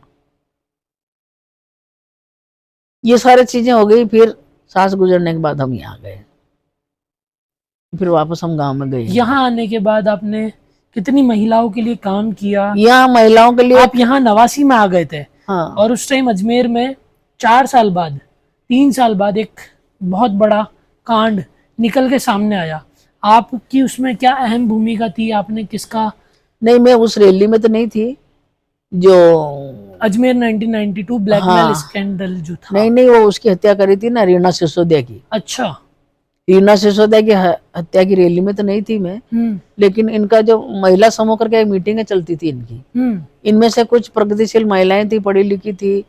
Speaker 1: ये सारी चीजें हो गई। फिर सास गुजरने के बाद हम यहाँ गए, फिर वापस हम गांव में गए।
Speaker 2: यहाँ आने के बाद आपने कितनी महिलाओं के लिए काम किया?
Speaker 1: यहाँ महिलाओं के लिए,
Speaker 2: आप यहाँ नवासी में आ गए थे,
Speaker 1: हाँ,
Speaker 2: और उस टाइम अजमेर में 4 साल बाद, 3 साल बाद एक बहुत बड़ा कांड निकल के सामने आया। आपकी उसमें क्या अहम भूमिका थी? आपने किसका?
Speaker 1: नहीं मैं उस रैली में तो नहीं थी जो
Speaker 2: अजमेर 1992 ब्लैकमेल
Speaker 1: हाँ,
Speaker 2: स्कैंडल जो था।
Speaker 1: नहीं नहीं, वो उसकी हत्या करी थी ना, रीना सिसोदिया की।
Speaker 2: अच्छा।
Speaker 1: रीना सिसोदिया की हत्या की रैली में तो नहीं थी मैं। लेकिन इनका जो महिला समूह करके एक मीटिंग चलती थी इनकी, इनमें से कुछ प्रगतिशील महिलाएं थी, पढ़ी लिखी थी,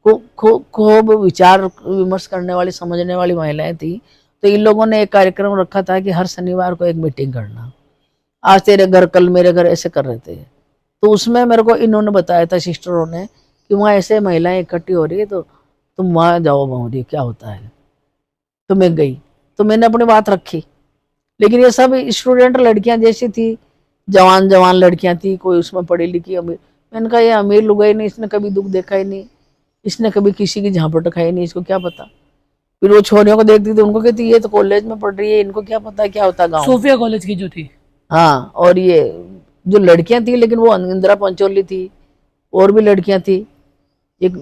Speaker 1: खूब विचार विमर्श करने वाली, समझने वाली महिलाएं थी। तो इन लोगों ने एक कार्यक्रम रखा था कि हर शनिवार को एक मीटिंग करना, आज तेरे घर कल मेरे घर, ऐसे कर रहे थे। तो उसमें मेरे को इन्होंने बताया था, सिस्टरों ने, कि वहाँ ऐसे महिलाएं इकट्ठी हो रही है, तो तुम वहाँ जाओ, बहुरी क्या होता है। तो मैं गई, तो मैंने अपनी बात रखी। लेकिन ये सब स्टूडेंट लड़कियां जैसी थी, जवान जवान लड़कियां थी, कोई उसमें पढ़ी लिखी अमीर। मैंने कहा ये अमीर लुगाई नहीं, इसने कभी दुख देखा ही नहीं, इसने कभी किसी की झापट खाई नहीं, इसको क्या पता। फिर वो छोरियों को देखती थी, उनको कहती ये तो कॉलेज में पढ़ रही है, इनको क्या पता क्या होता गाँव।
Speaker 2: सोफिया कॉलेज की जो थी।
Speaker 1: हाँ, और ये जो लड़कियां थी, लेकिन वो इंदिरा पंचोली थी, और भी लड़कियां थी। एक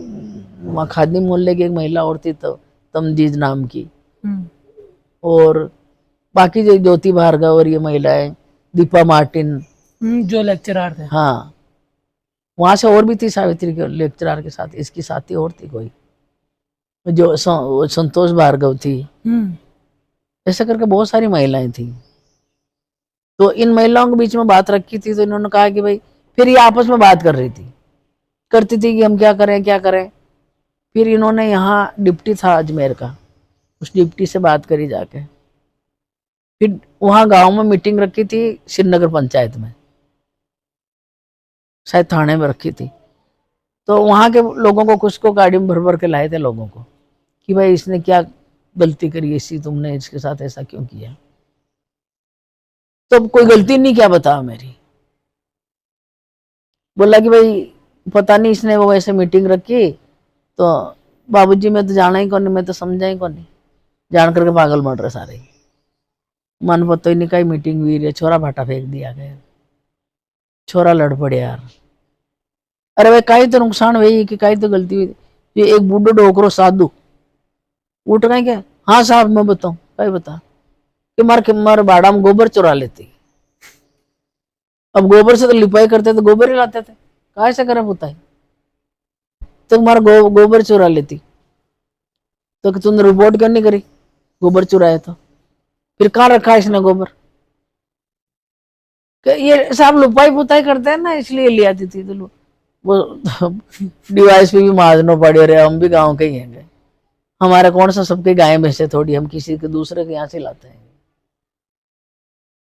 Speaker 1: वहाँ खादी मोहल्ले की एक महिला और थी, तो तमजीज नाम की, और बाकी जो ज्योति भार्गव और ये महिलाएं, दीपा मार्टिन,
Speaker 2: जो लेक्चरर थे।
Speaker 1: हाँ, वहां से और भी थी, सावित्री के लेक्चरर के साथ, इसकी साथी और थी कोई, जो संतोष भार्गव थी। ऐसे करके बहुत सारी महिलाएं थी। तो इन महिलाओं के बीच में बात रखी थी, तो इन्होंने कहा कि भाई, फिर ये आपस में बात कर रही थी, करती थी कि हम क्या करें क्या करें। फिर इन्होंने यहाँ डिप्टी था अजमेर का, उस डिप्टी से बात करी जाके। फिर वहाँ गांव में मीटिंग रखी थी, श्रीनगर पंचायत में, शायद थाने में रखी थी। तो वहाँ के लोगों को, कुछ को गाड़ी में भर भर के लाए थे लोगों को, कि भाई इसने क्या गलती करी ऐसी, तुमने इसके साथ ऐसा क्यों किया। तो कोई गलती नहीं, क्या बताओ मेरी। बोला कि भाई पता नहीं, इसने वो ऐसे मीटिंग रखी, तो बाबूजी मैं तो जाना ही कौन, मैं तो समझा ही कौन, जान करके पागल मर रहे सारे, मन पता ही नहीं कहीं मीटिंग हुई रे, छोरा भाटा फेंक दिया गया, छोरा लड़ पड़े यार। अरे भाई कहीं तो नुकसान हुई कि कहीं तो गलती हुई। ये एक बूढ़ो डोकरो साधु उठ गए क्या, हाँ साहब मैं बताऊं, कहीं बता कि मार बाड़ा में गोबर चुरा लेती। अब गोबर से तो लिपाई करते तो गोबर ही लाते थे, कहा से करे पुता है, तो तुम्हारा गोबर चुरा लेती, तो तुमने रिपोर्ट क्यों नहीं करी, गोबर चुराया तो फिर कहाँ रखा इसने गोबर। ये सब लुपाई पुताई करते हैं ना, इसलिए ले आती थी। तो वो डिवाइस पे भी मारना पड़े रहे, हम भी गांव के ही हैं, हमारे कौन सा सबके गाय भैंसे थोड़ी, हम किसी के दूसरे के यहाँ से लाते हैं,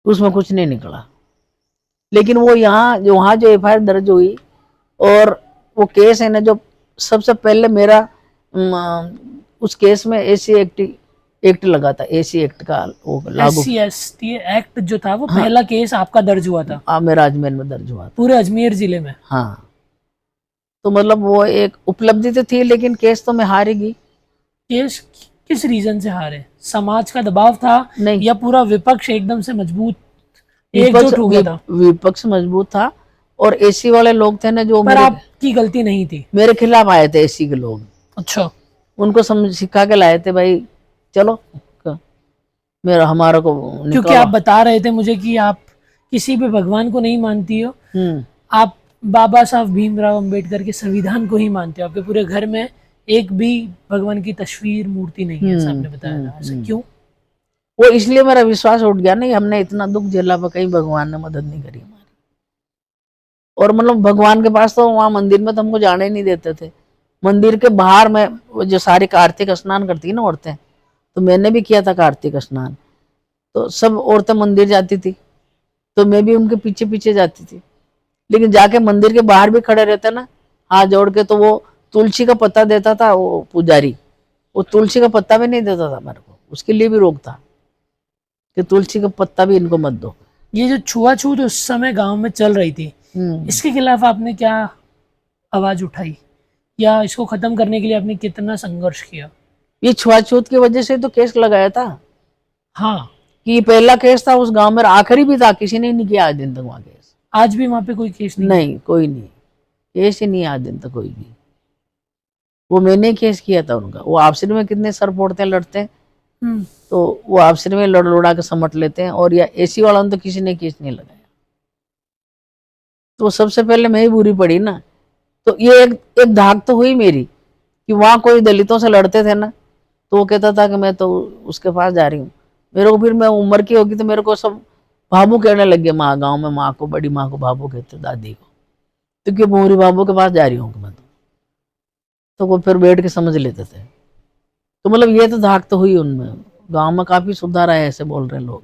Speaker 1: उसमें कुछ नहीं निकला। लेकिन वो यहाँ जो वहाँ जो एफआईआर दर्ज हुई, और वो केस है ना, जो सबसे पहले मेरा उस केस में एसी एक्ट लगा था, एसी एक्ट का वो लागू,
Speaker 2: SC एक्ट जो था वो पहला केस आपका दर्ज हुआ था।
Speaker 1: मेरा अजमेर में दर्ज हुआ था,
Speaker 2: पूरे अजमेर जिले में।
Speaker 1: हाँ, तो मतलब वो एक उपलब्धि तो थी, लेकिन केस तो मैं हारी गई।
Speaker 2: केस किस रीजन से हारे, समाज का दबाव था
Speaker 1: नहीं,
Speaker 2: या पूरा विपक्ष एकदम से मजबूत एकजुट हो गया था?
Speaker 1: विपक्ष मजबूत था, और एसी वाले लोग थे ना, जो
Speaker 2: पर आपकी गलती नहीं थी,
Speaker 1: मेरे खिलाफ आए थे एसी के लोग।
Speaker 2: अच्छा,
Speaker 1: उनको समझ सिखा के लाए थे, भाई चलो मेरा हमारा को,
Speaker 2: क्योंकि आप बता रहे थे मुझे कि आप किसी भी भगवान को नहीं मानती हो, आप बाबा साहब भीमराव अंबेडकर के संविधान को ही मानते हो, आपके पूरे घर में एक भी भगवान की तस्वीर मूर्ति नहीं है, साहब ने बताया था। ऐसा क्यों?
Speaker 1: वो इसलिए मेरा विश्वास उठ गया, नहीं हमने इतना दुख झेला, पर कहीं भगवान ने मदद नहीं करी हमारी। और मतलब भगवान के पास तो वहां मंदिर में तो हमको जाने नहीं देते थे। मंदिर के बाहर में जो सारे कार्तिक स्नान करती है ना औरतें, तो मैंने भी किया था कार्तिक स्नान, तो सब औरतें मंदिर जाती थी, तो मैं भी उनके पीछे पीछे जाती थी। लेकिन जाके मंदिर के बाहर भी खड़े रहते ना हाथ जोड़ के, तो वो तुलसी का पत्ता देता था वो पुजारी, वो तुलसी का पत्ता भी नहीं देता था मेरे को, उसके लिए भी रोक था कि तुलसी का पत्ता भी इनको मत दो।
Speaker 2: ये जो छुआछूत उस समय गांव में चल रही थी, इसके खिलाफ आपने क्या आवाज उठाई, या इसको खत्म करने के लिए आपने कितना संघर्ष किया?
Speaker 1: ये छुआछूत की वजह से तो केस लगाया था।
Speaker 2: हाँ,
Speaker 1: कि ये पहला केस था उस गांव में, आखिरी भी था, किसी ने नहीं किया आज दिन तक वहां केस।
Speaker 2: आज भी वहां पे कोई केस
Speaker 1: नहीं, कोई नहीं, केस ही नहीं आज दिन तक कोई भी। वो मैंने केस किया था उनका, वो आपसी में कितने सर फोड़ते लड़ते हैं, तो वो आपसी में लड़ लड़ा के समट लेते हैं, और या एसी वाला तो किसी ने केस नहीं लगाया। तो सबसे पहले मैं ही बुरी पड़ी ना, तो ये एक धाक तो हुई मेरी, कि वहां कोई दलितों से लड़ते थे ना, तो वो कहता था कि मैं तो उसके पास जा रही हूँ। मेरे को फिर मैं उम्र की होगी तो मेरे को सब भाभू कहने लग गए, माँ गाँव में माँ को, बड़ी माँ को भाभू कहते, दादी को, तो क्यों मोहरी बाबू के पास जा रही हूँ मैं, तो वो फिर बैठ के समझ लेते थे। तो मतलब ये तो धाक तो हुई उनमें। गांव में काफी सुधार आया, ऐसे बोल रहे हैं लोग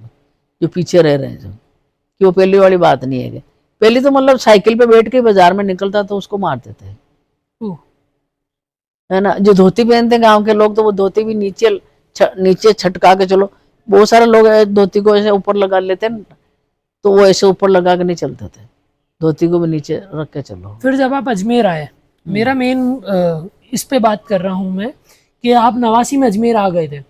Speaker 1: जो पीछे रह रहे हैं, जो कि वो पहली वाली बात नहीं है। पहले तो मतलब साइकिल पे बैठ के बाजार में निकलता तो उसको मारते थे, है ना। जो धोती पहनते गांव के लोग, तो वो धोती भी नीचे नीचे छटका के चलो। बहुत सारे लोग धोती को ऐसे ऊपर लगा लेते हैं, तो वो ऐसे ऊपर लगा के नहीं चलते थे, धोती को भी नीचे रख के चलो।
Speaker 2: फिर जब आप अजमेर आए, मेरा मेन इस पे बात कर रहा हूँ मैं कि आप 89 में अजमेर आ गए थे।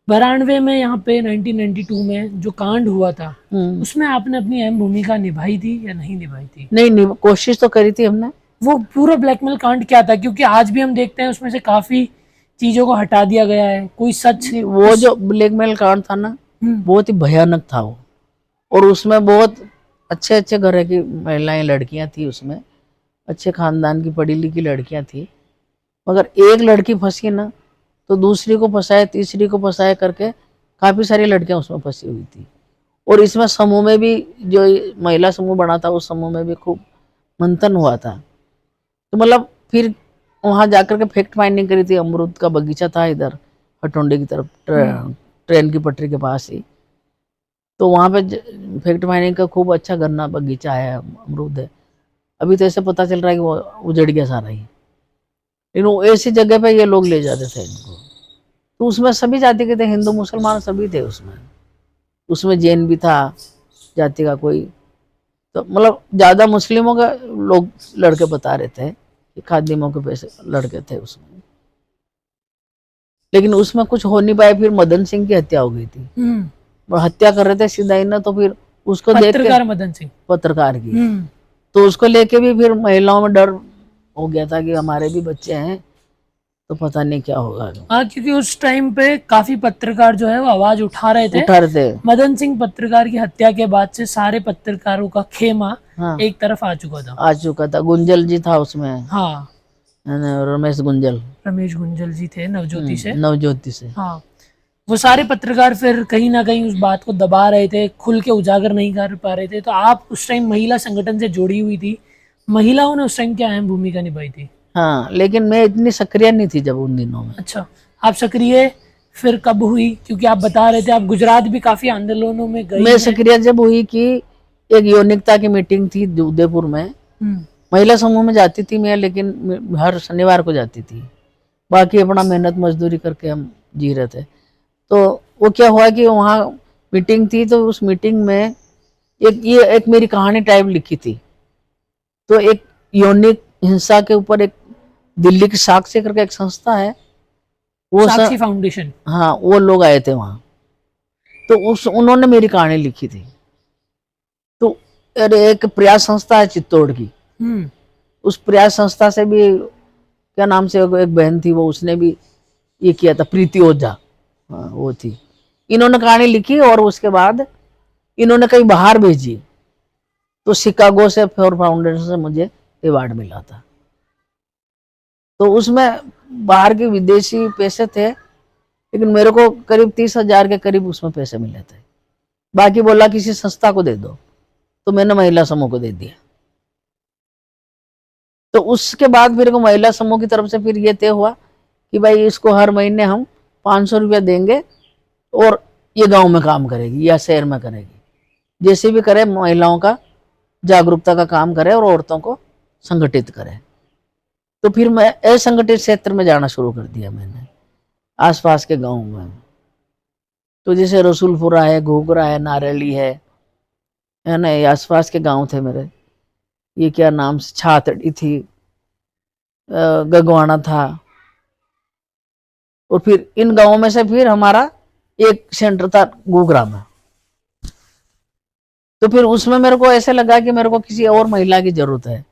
Speaker 2: 92 में यहाँ पे 1992 में जो कांड हुआ था, उसमें आपने अपनी अहम भूमिका निभाई थी या नहीं निभाई थी?
Speaker 1: नहीं, कोशिश तो करी थी हमने।
Speaker 2: वो पूरा ब्लैकमेल कांड क्या था? क्योंकि आज भी हम देखते हैं उसमें से काफी चीजों को हटा दिया गया है, कोई सच
Speaker 1: वो जो ब्लैकमेल कांड था ना, बहुत ही भयानक था वो। और उसमें बहुत अच्छे अच्छे घर की महिलाएं, लड़कियां थी उसमें, अच्छे खानदान की पढ़ी लिखी लड़कियां थी। मगर एक लड़की फंसी ना, तो दूसरी को फंसाए, तीसरी को फंसाए करके काफी सारी लड़कियां उसमें फंसी हुई थी। और इसमें समूह में भी, जो महिला समूह बना था, उस समूह में भी खूब मंथन हुआ था। तो मतलब फिर वहां जाकर के फैक्ट फाइंडिंग करी थी। अमरूद का बगीचा था इधर हटोंडे की तरफ, ट्रेन की पटरी के पास ही। तो वहां पे फैक्ट फाइंडिंग का खूब अच्छा गन्ना बगीचा है, अमरूद है। अभी तो ऐसे पता चल रहा है कि वो उजड़ गया सारा ही, लेकिन वो ऐसी जगह पे ये लोग ले जाते थे इनको। तो उसमें सभी जाति के थे, हिंदू मुसलमान सभी थे उसमें। उसमें जैन भी था जाति का कोई। तो मतलब ज्यादा मुस्लिमों का लोग लड़के बता रहे थे कि खादिमों के पैसे लड़के थे उसमें। लेकिन उसमें कुछ हो नहीं पाया। फिर मदन सिंह की हत्या हो गई थी, और हत्या कर रहे थे सिदाई ने। तो फिर उसको देख के,
Speaker 2: पत्रकार मदन सिंह,
Speaker 1: पत्रकार की, तो उसको लेके भी फिर महिलाओं में डर हो गया था कि हमारे भी बच्चे हैं, तो पता नहीं क्या होगा।
Speaker 2: हाँ, क्योंकि उस टाइम पे काफी पत्रकार जो है वो आवाज उठा रहे थे। मदन सिंह पत्रकार की हत्या के बाद से सारे पत्रकारों का खेमा एक तरफ आ चुका था।
Speaker 1: गुंजल जी था उसमें।
Speaker 2: हाँ,
Speaker 1: रमेश गुंजल
Speaker 2: जी थे नवज्योति से। हाँ, वो सारे पत्रकार फिर कहीं ना कहीं उस बात को दबा रहे थे, खुल के उजागर नहीं कर पा रहे थे। तो आप उस टाइम महिला संगठन से जुड़ी हुई थी, महिलाओं ने उस टाइम क्या अहम भूमिका निभाई थी?
Speaker 1: हाँ, लेकिन मैं इतनी सक्रिय नहीं थी जब उन दिनों में।
Speaker 2: अच्छा, आप सक्रिय फिर कब हुई? क्योंकि आप बता रहे थे आप गुजरात भी काफी आंदोलनों में गई।
Speaker 1: मैं सक्रिय जब हुई कि एक यौनिकता की मीटिंग थी उदयपुर में। महिला समूह में जाती थी मैं, लेकिन हर शनिवार को जाती थी। बाकी अपना मेहनत मजदूरी करके हम जी रहे थे। तो वो क्या हुआ कि वहाँ मीटिंग थी, तो उस मीटिंग में एक मेरी कहानी टाइप लिखी थी। तो एक यौनिक हिंसा के ऊपर एक दिल्ली की साक्षी करके एक संस्था है, वो
Speaker 2: साक्षी फाउंडेशन,
Speaker 1: हाँ, वो लोग आए थे वहाँ। तो उन्होंने मेरी कहानी लिखी थी। तो एक प्रयास संस्था है चित्तौड़ की, उस प्रयास संस्था से भी, क्या नाम से एक बहन थी, वो उसने भी ये किया था, प्रीति ओझा, हाँ वो थी। इन्होंने कहानी लिखी और उसके बाद इन्होंने कहीं बाहर भेजी। तो शिकागो से फ्लोर फाउंडेशन से मुझे अवार्ड मिला था। तो उसमें बाहर के विदेशी पैसे थे, लेकिन मेरे को करीब 30,000 के करीब उसमें पैसे मिले थे। बाकी बोला किसी संस्था को दे दो, तो मैंने महिला समूह को दे दिया। तो उसके बाद मेरे को महिला समूह की तरफ से फिर ये तय हुआ कि भाई इसको हर महीने हम 500 रुपया देंगे, और ये गांव में काम करेगी या शहर में करेगी, जैसे भी करे, महिलाओं का जागरूकता का काम करे और औरतों को संगठित करे। तो फिर मैं असंगठित क्षेत्र में जाना शुरू कर दिया मैंने, आसपास के गांव में। तो जैसे रसूलपुरा है, घोघरा है, नारेली है ना, ये आसपास के गांव थे मेरे। ये क्या नाम से, छातड़ी थी, गगवाना था। और फिर इन गांवों में से फिर हमारा एक सेंटर था घोघरा में। तो फिर उसमें मेरे को ऐसे लगा कि मेरे को किसी और महिला की जरूरत है।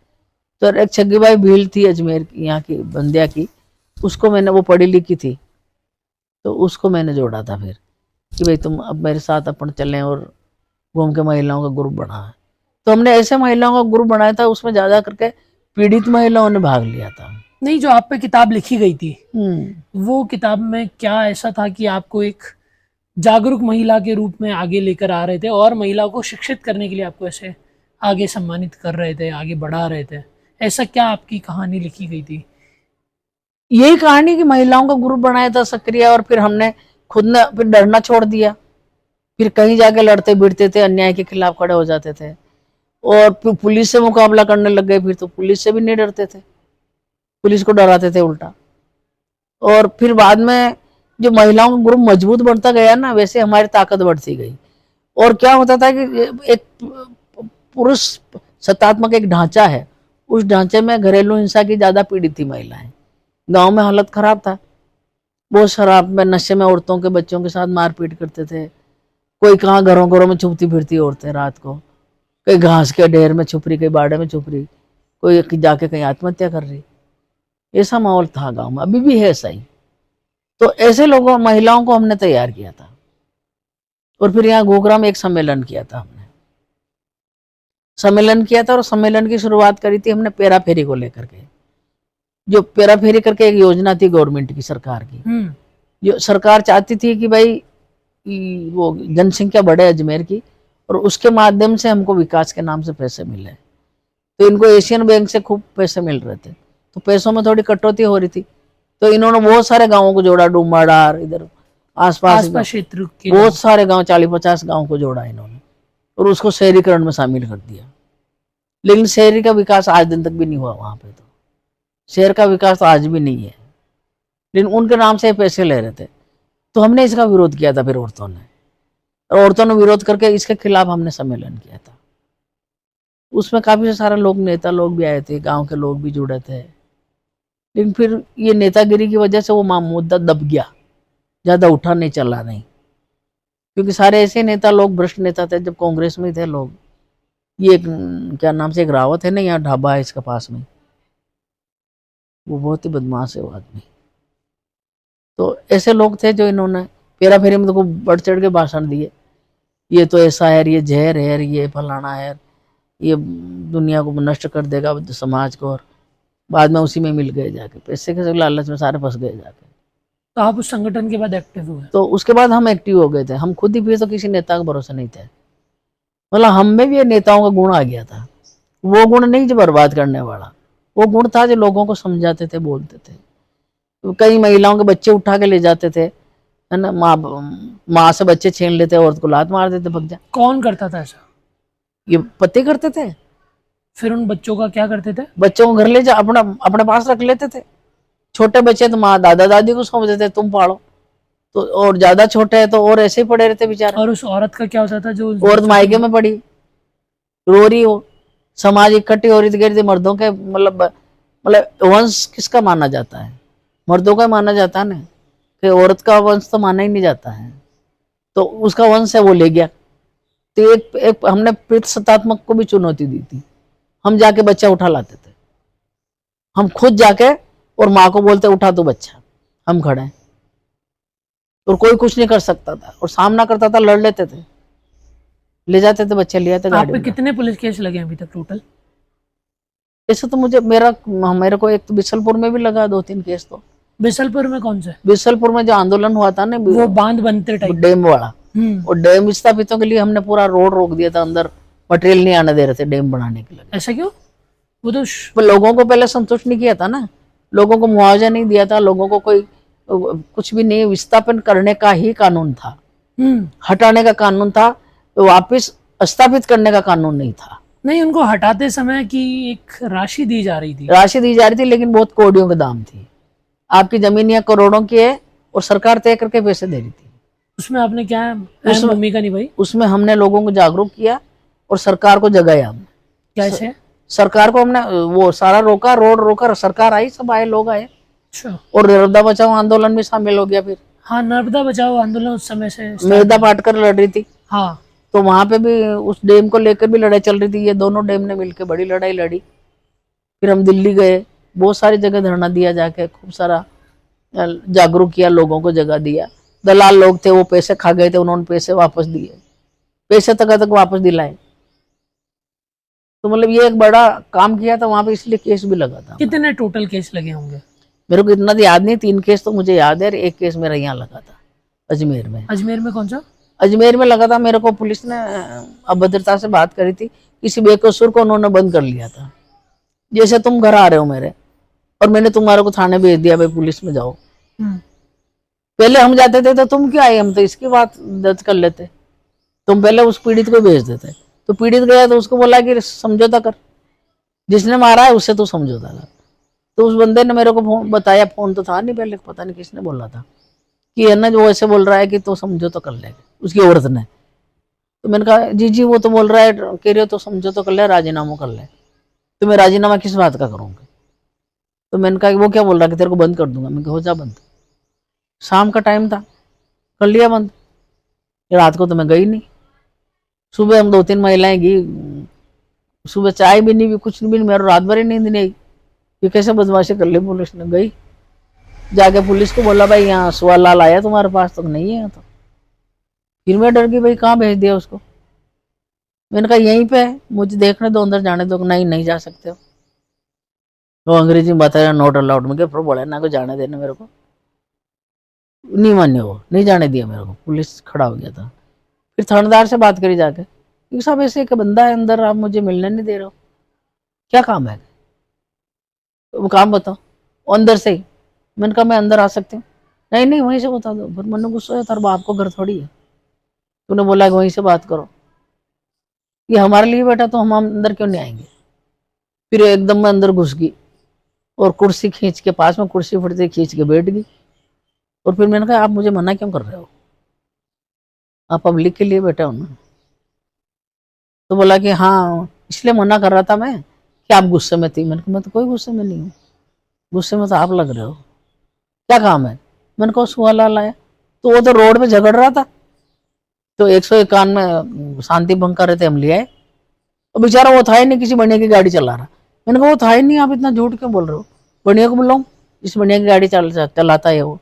Speaker 1: तो एक छग्गीबाई भील थी अजमेर की, यहाँ की बंदिया की, उसको मैंने, वो पढ़ी लिखी थी, तो उसको मैंने जोड़ा था फिर कि भाई तुम अब मेरे साथ अपन चलें और घूम के महिलाओं का ग्रुप बना है। तो हमने ऐसे महिलाओं का ग्रुप बनाया था, उसमें ज्यादा करके पीड़ित महिलाओं ने भाग लिया था।
Speaker 2: नहीं, जो आप पे किताब लिखी गई थी, वो किताब में क्या ऐसा था कि आपको एक जागरूक महिला के रूप में आगे लेकर आ रहे थे और महिलाओं को शिक्षित करने के लिए आपको ऐसे आगे सम्मानित कर रहे थे, आगे बढ़ा रहे थे? ऐसा क्या आपकी कहानी लिखी गई थी?
Speaker 1: यही कहानी कि महिलाओं का ग्रुप बनाया था सक्रिय, और फिर हमने खुद ने फिर डरना छोड़ दिया। फिर कहीं जाके लड़ते भिड़ते थे, अन्याय के खिलाफ खड़े हो जाते थे, और फिर पुलिस से मुकाबला करने लग गए। फिर तो पुलिस से भी नहीं डरते थे, पुलिस को डराते थे उल्टा। और फिर बाद में जो महिलाओं का ग्रुप मजबूत बनता गया ना, वैसे हमारी ताकत बढ़ती गई। और क्या होता था कि एक पुरुष सत्तात्मक एक ढांचा है, उस ढांचे में घरेलू हिंसा की ज्यादा पीड़ित थी महिलाएं। गांव में हालत खराब था, वो शराब में नशे में औरतों के बच्चों के साथ मारपीट करते थे। कोई कहाँ घरों घरों में छुपती फिरती औरतें रात को, कहीं घास के ढेर में छुप रही, कहीं बाड़े में छुप रही, कोई जाके कहीं आत्महत्या कर रही। ऐसा माहौल था गांव में, अभी भी है ऐसा ही। तो ऐसे लोगों महिलाओं को हमने तैयार किया था, और फिर यहाँ घोघरा में एक सम्मेलन किया था हमने। सम्मेलन किया था और सम्मेलन की शुरुआत करी थी हमने पेरा फेरी को लेकर के। जो पेरा फेरी करके एक योजना थी गवर्नमेंट की, सरकार की, जो सरकार चाहती थी कि भाई वो जनसंख्या बढ़े अजमेर की, और उसके माध्यम से हमको विकास के नाम से पैसे मिले। तो इनको एशियन बैंक से खूब पैसे मिल रहे थे, तो पैसों में थोड़ी कटौती हो रही थी। तो इन्होंने बहुत सारे गांवों को जोड़ा, डुम्बाडार इधर आसपास
Speaker 2: क्षेत्र के
Speaker 1: बहुत सारे गांव, 40-50 गांव को जोड़ा इन्होंने, और उसको शहरीकरण में शामिल कर दिया। लेकिन शहरी का विकास आज दिन तक भी नहीं हुआ वहां पे। तो शहर का विकास तो आज भी नहीं है, लेकिन उनके नाम से पैसे ले रहे थे। तो हमने इसका विरोध किया था। फिर औरतों ने, औरतों ने विरोध करके इसके खिलाफ हमने सम्मेलन किया था। उसमें काफी सारे लोग, नेता लोग भी आए थे, गांव के लोग भी जुड़े थे। लेकिन फिर ये नेतागिरी की वजह से वो मुद्दा दब गया, ज्यादा उठा नहीं, चला नहीं, क्योंकि सारे ऐसे नेता लोग भ्रष्ट नेता थे जब कांग्रेस में थे लोग। ये क्या नाम से एक रावत है ना, यहाँ ढाबा है इसके पास में, वो बहुत ही बदमाश है वो आदमी। तो ऐसे लोग थे जो इन्होंने पेरा फेरी में तो बढ़ चढ़ के भाषण दिए, ये तो ऐसा है, ये जहर है, ये फलाना है, ये दुनिया को नष्ट कर देगा समाज को। और बाद में उसी में मिल गए जाके, पैसे के लालच में सारे फंस गए जाके।
Speaker 2: तो आप उस संगठन के बाद एक्टिव हुए?
Speaker 1: तो उसके बाद हम एक्टिव हो गए थे। हम खुद ही फिर तो किसी नेता का भरोसा नहीं थे, मतलब हम में भी ये नेताओं का गुण आ गया था। वो गुण नहीं जो बर्बाद करने वाला, वो गुण था जो लोगों को समझाते थे, बोलते थे। तो कई महिलाओं के बच्चे उठा के ले जाते थे, है ना, माँ से बच्चे छीन लेते, औरत को लात मार देते, भग जा।
Speaker 2: कौन करता था ऐसा?
Speaker 1: ये पति करते थे।
Speaker 2: फिर उन बच्चों का क्या करते थे?
Speaker 1: बच्चों को घर ले जा, अपना अपने पास रख लेते थे। छोटे बच्चे तो माँ दादा दादी को सौंप देते, तुम पालो। तो और ज्यादा छोटे है तो और ऐसे ही पड़े रहते बेचारे।
Speaker 2: और उस औरत का क्या होता था जो
Speaker 1: औरत मायके में पड़ी रो रही हो, समाज इकट्ठी हो रही थी, मर्दों के मतलब वंश किसका माना जाता है? मर्दों का माना जाता है ना, कि औरत का वंश तो माना ही नहीं जाता है। तो उसका वंश है, वो ले गया। तो एक हमने प्रतिशतात्मक को भी चुनौती दी थी। हम जाके बच्चा उठा लाते थे, हम खुद जाके, और माँ को बोलते उठा तो बच्चा, हम खड़े हैं। और कोई कुछ नहीं कर सकता था, और सामना करता था, लड़ लेते थे, ले जाते थे बच्चे, ले आते
Speaker 2: आप
Speaker 1: गाड़ी
Speaker 2: पे
Speaker 1: में।
Speaker 2: कितने पुलिस केस लगे अभी तक टोटल?
Speaker 1: ऐसे तो मेरे को एक तो बिसलपुर में भी लगा 2-3 केस। तो
Speaker 2: बिसलपुर में कौन से?
Speaker 1: बिसलपुर में जो आंदोलन हुआ था ना,
Speaker 2: वो बांध बनते टाइप
Speaker 1: डैम वाला, और डैम विस्थापितों के लिए हमने पूरा रोड रोक दिया था, अंदर मटेरियल नहीं आने दे रहे थे डैम बनाने के लिए।
Speaker 2: ऐसा क्यों? वो तो
Speaker 1: लोगों को पहले संतुष्ट नहीं किया था ना, लोगों को मुआवजा नहीं दिया था, लोगों को कोई कुछ भी नहीं, विस्थापन करने का ही कानून था, हटाने का कानून था, वापिस स्थापित करने का कानून नहीं था।
Speaker 2: नहीं, उनको हटाते समय की एक राशि दी जा रही थी।
Speaker 1: राशि दी जा रही थी, लेकिन बहुत कौड़ियों के दाम थी। आपकी जमीन या करोड़ों की है, और सरकार तय करके पैसे दे रही थी।
Speaker 2: उसमें आपने क्या अहम भूमिका निभाई?
Speaker 1: उसमें हमने लोगों को जागरूक किया और सरकार को जगाया हमने।
Speaker 2: कैसे?
Speaker 1: सरकार को हमने वो सारा रोका, रोड रोका, सरकार आई, सब आए, लोग आए।
Speaker 2: अच्छा।
Speaker 1: और नर्मदा बचाओ आंदोलन में शामिल हो गया फिर।
Speaker 2: हाँ, नर्मदा बचाओ आंदोलन उस समय से
Speaker 1: मेधा पाटकर लड़ रही थी।
Speaker 2: हाँ,
Speaker 1: तो वहां पे भी उस डैम को लेकर भी लड़ाई चल रही थी। ये दोनों डैम ने मिलकर बड़ी लड़ाई लड़ी। फिर हम दिल्ली गए, बहुत सारी जगह धरना दिया, जाके खूब सारा जागरूक किया, लोगों को जगा दिया। दलाल लोग थे, वो पैसे खा गए थे, उन्होंने पैसे वापस दिए, पैसे तक वापस दिलाए। तो मतलब ये एक बड़ा काम किया था वहां पे, इसलिए केस भी लगा था।
Speaker 2: कितने टोटल केस लगे होंगे?
Speaker 1: मेरे को इतना तो याद नहीं, 3 केस तो मुझे याद है। एक केस मेरा यहाँ लगा था अजमेर में।
Speaker 2: अजमेर में कौन सा?
Speaker 1: अजमेर में लगा था मेरे को। पुलिस ने अभद्रता से बात करी थी, किसी बेकसूर को उन्होंने बंद कर लिया था। जैसे तुम घर आ रहे हो मेरे, और मैंने तुम्हारे को थाने भेज दिया, भाई पुलिस में जाओ। पहले हम जाते थे तो तुम क्यों आए, हम तो इसकी बात दर्ज कर लेते। तुम पहले उस पीड़ित को भेज देते, तो पीड़ित गया तो उसको बोला कि समझौता कर, जिसने मारा है उससे तू समझौता कर। तो उस बंदे ने मेरे को फोन बताया, फोन तो था नहीं पहले, पता नहीं किसने बोला था। कि है ना, जो ऐसे बोल रहा है कि तो समझो तो कर लेगा, उसकी औरत ने। तो मैंने कहा जी जी वो तो बोल रहा है, कह रहे हो तो समझो तो कर ले, राजीनामा कर ले। तो मैं राजीनामा किस बात का करूँगा? तो मैंने कहा वो क्या बोल रहा है कि तेरे को बंद कर दूंगा। मैं कहा हो जा बंद। शाम का टाइम था, कर लिया बंद। रात को तो मैं गई नहीं। सुबह हम 2-3 महिलाएं गई, सुबह चाय भी नहीं भी, कुछ भी नहीं, मेरा रात भर ही नींद नहीं आई। ये कैसे बदमाशी कर ली पुलिस ने। गई जाके पुलिस को बोला भाई यहाँ सुवालाल आया तुम्हारे पास? तो नहीं है। तो फिर मैं डर गई, भाई कहाँ भेज दिया उसको। मैंने कहा यहीं पे है, मुझे देखने दो, अंदर जाने दो। नहीं नहीं जा सकते हो। वो अंग्रेजी में बताया नॉट अलाउड। में क्या बोला ना को जाने देने मेरे को, नहीं मान्य, वो नहीं जाने दिया मेरे को। पुलिस खड़ा हो गया था। फिर थानेदार से बात करी जाके कि साहब ऐसे एक बंदा है अंदर, आप मुझे मिलने नहीं दे रहे हो, क्या काम है? तो वो काम बताओ। वो अंदर से ही। मैंने कहा मैं अंदर आ सकती हूँ? नहीं नहीं वहीं से बता दो। फिर मैंने गुस्सा है, तार बाप को घर थोड़ी है, तूने बोला कि वहीं से बात करो। ये हमारे लिए बैठा तो हम अंदर क्यों नहीं आएंगे? फिर एकदम मैं अंदर घुस गई और कुर्सी खींच के, पास में कुर्सी फटती खींच के बैठ गई। और फिर मैंने कहा आप मुझे मना क्यों कर रहे हो? आप पब्लिक के लिए बैठे हो ना। तो बोला कि हाँ इसलिए मना कर रहा था मैं कि आप गुस्से में थी। मैंने कहा मैं तो कोई गुस्से में नहीं हूँ, गुस्से में तो आप लग रहे हो। क्या काम है? मैंने कहा सुवालाल आया। तो वो तो रोड पे झगड़ रहा था, तो 151 में शांति भंग कर रहे थे, हम ले आए। और बेचारा वो था ही नहीं, किसी बढ़िया की गाड़ी चला रहा। मैंने कहा वो था ही नहीं, आप इतना झूठ क्यों बोल रहे हो? बढ़िया को बुलाऊं, इस बढ़िया की गाड़ी चलाता है वो,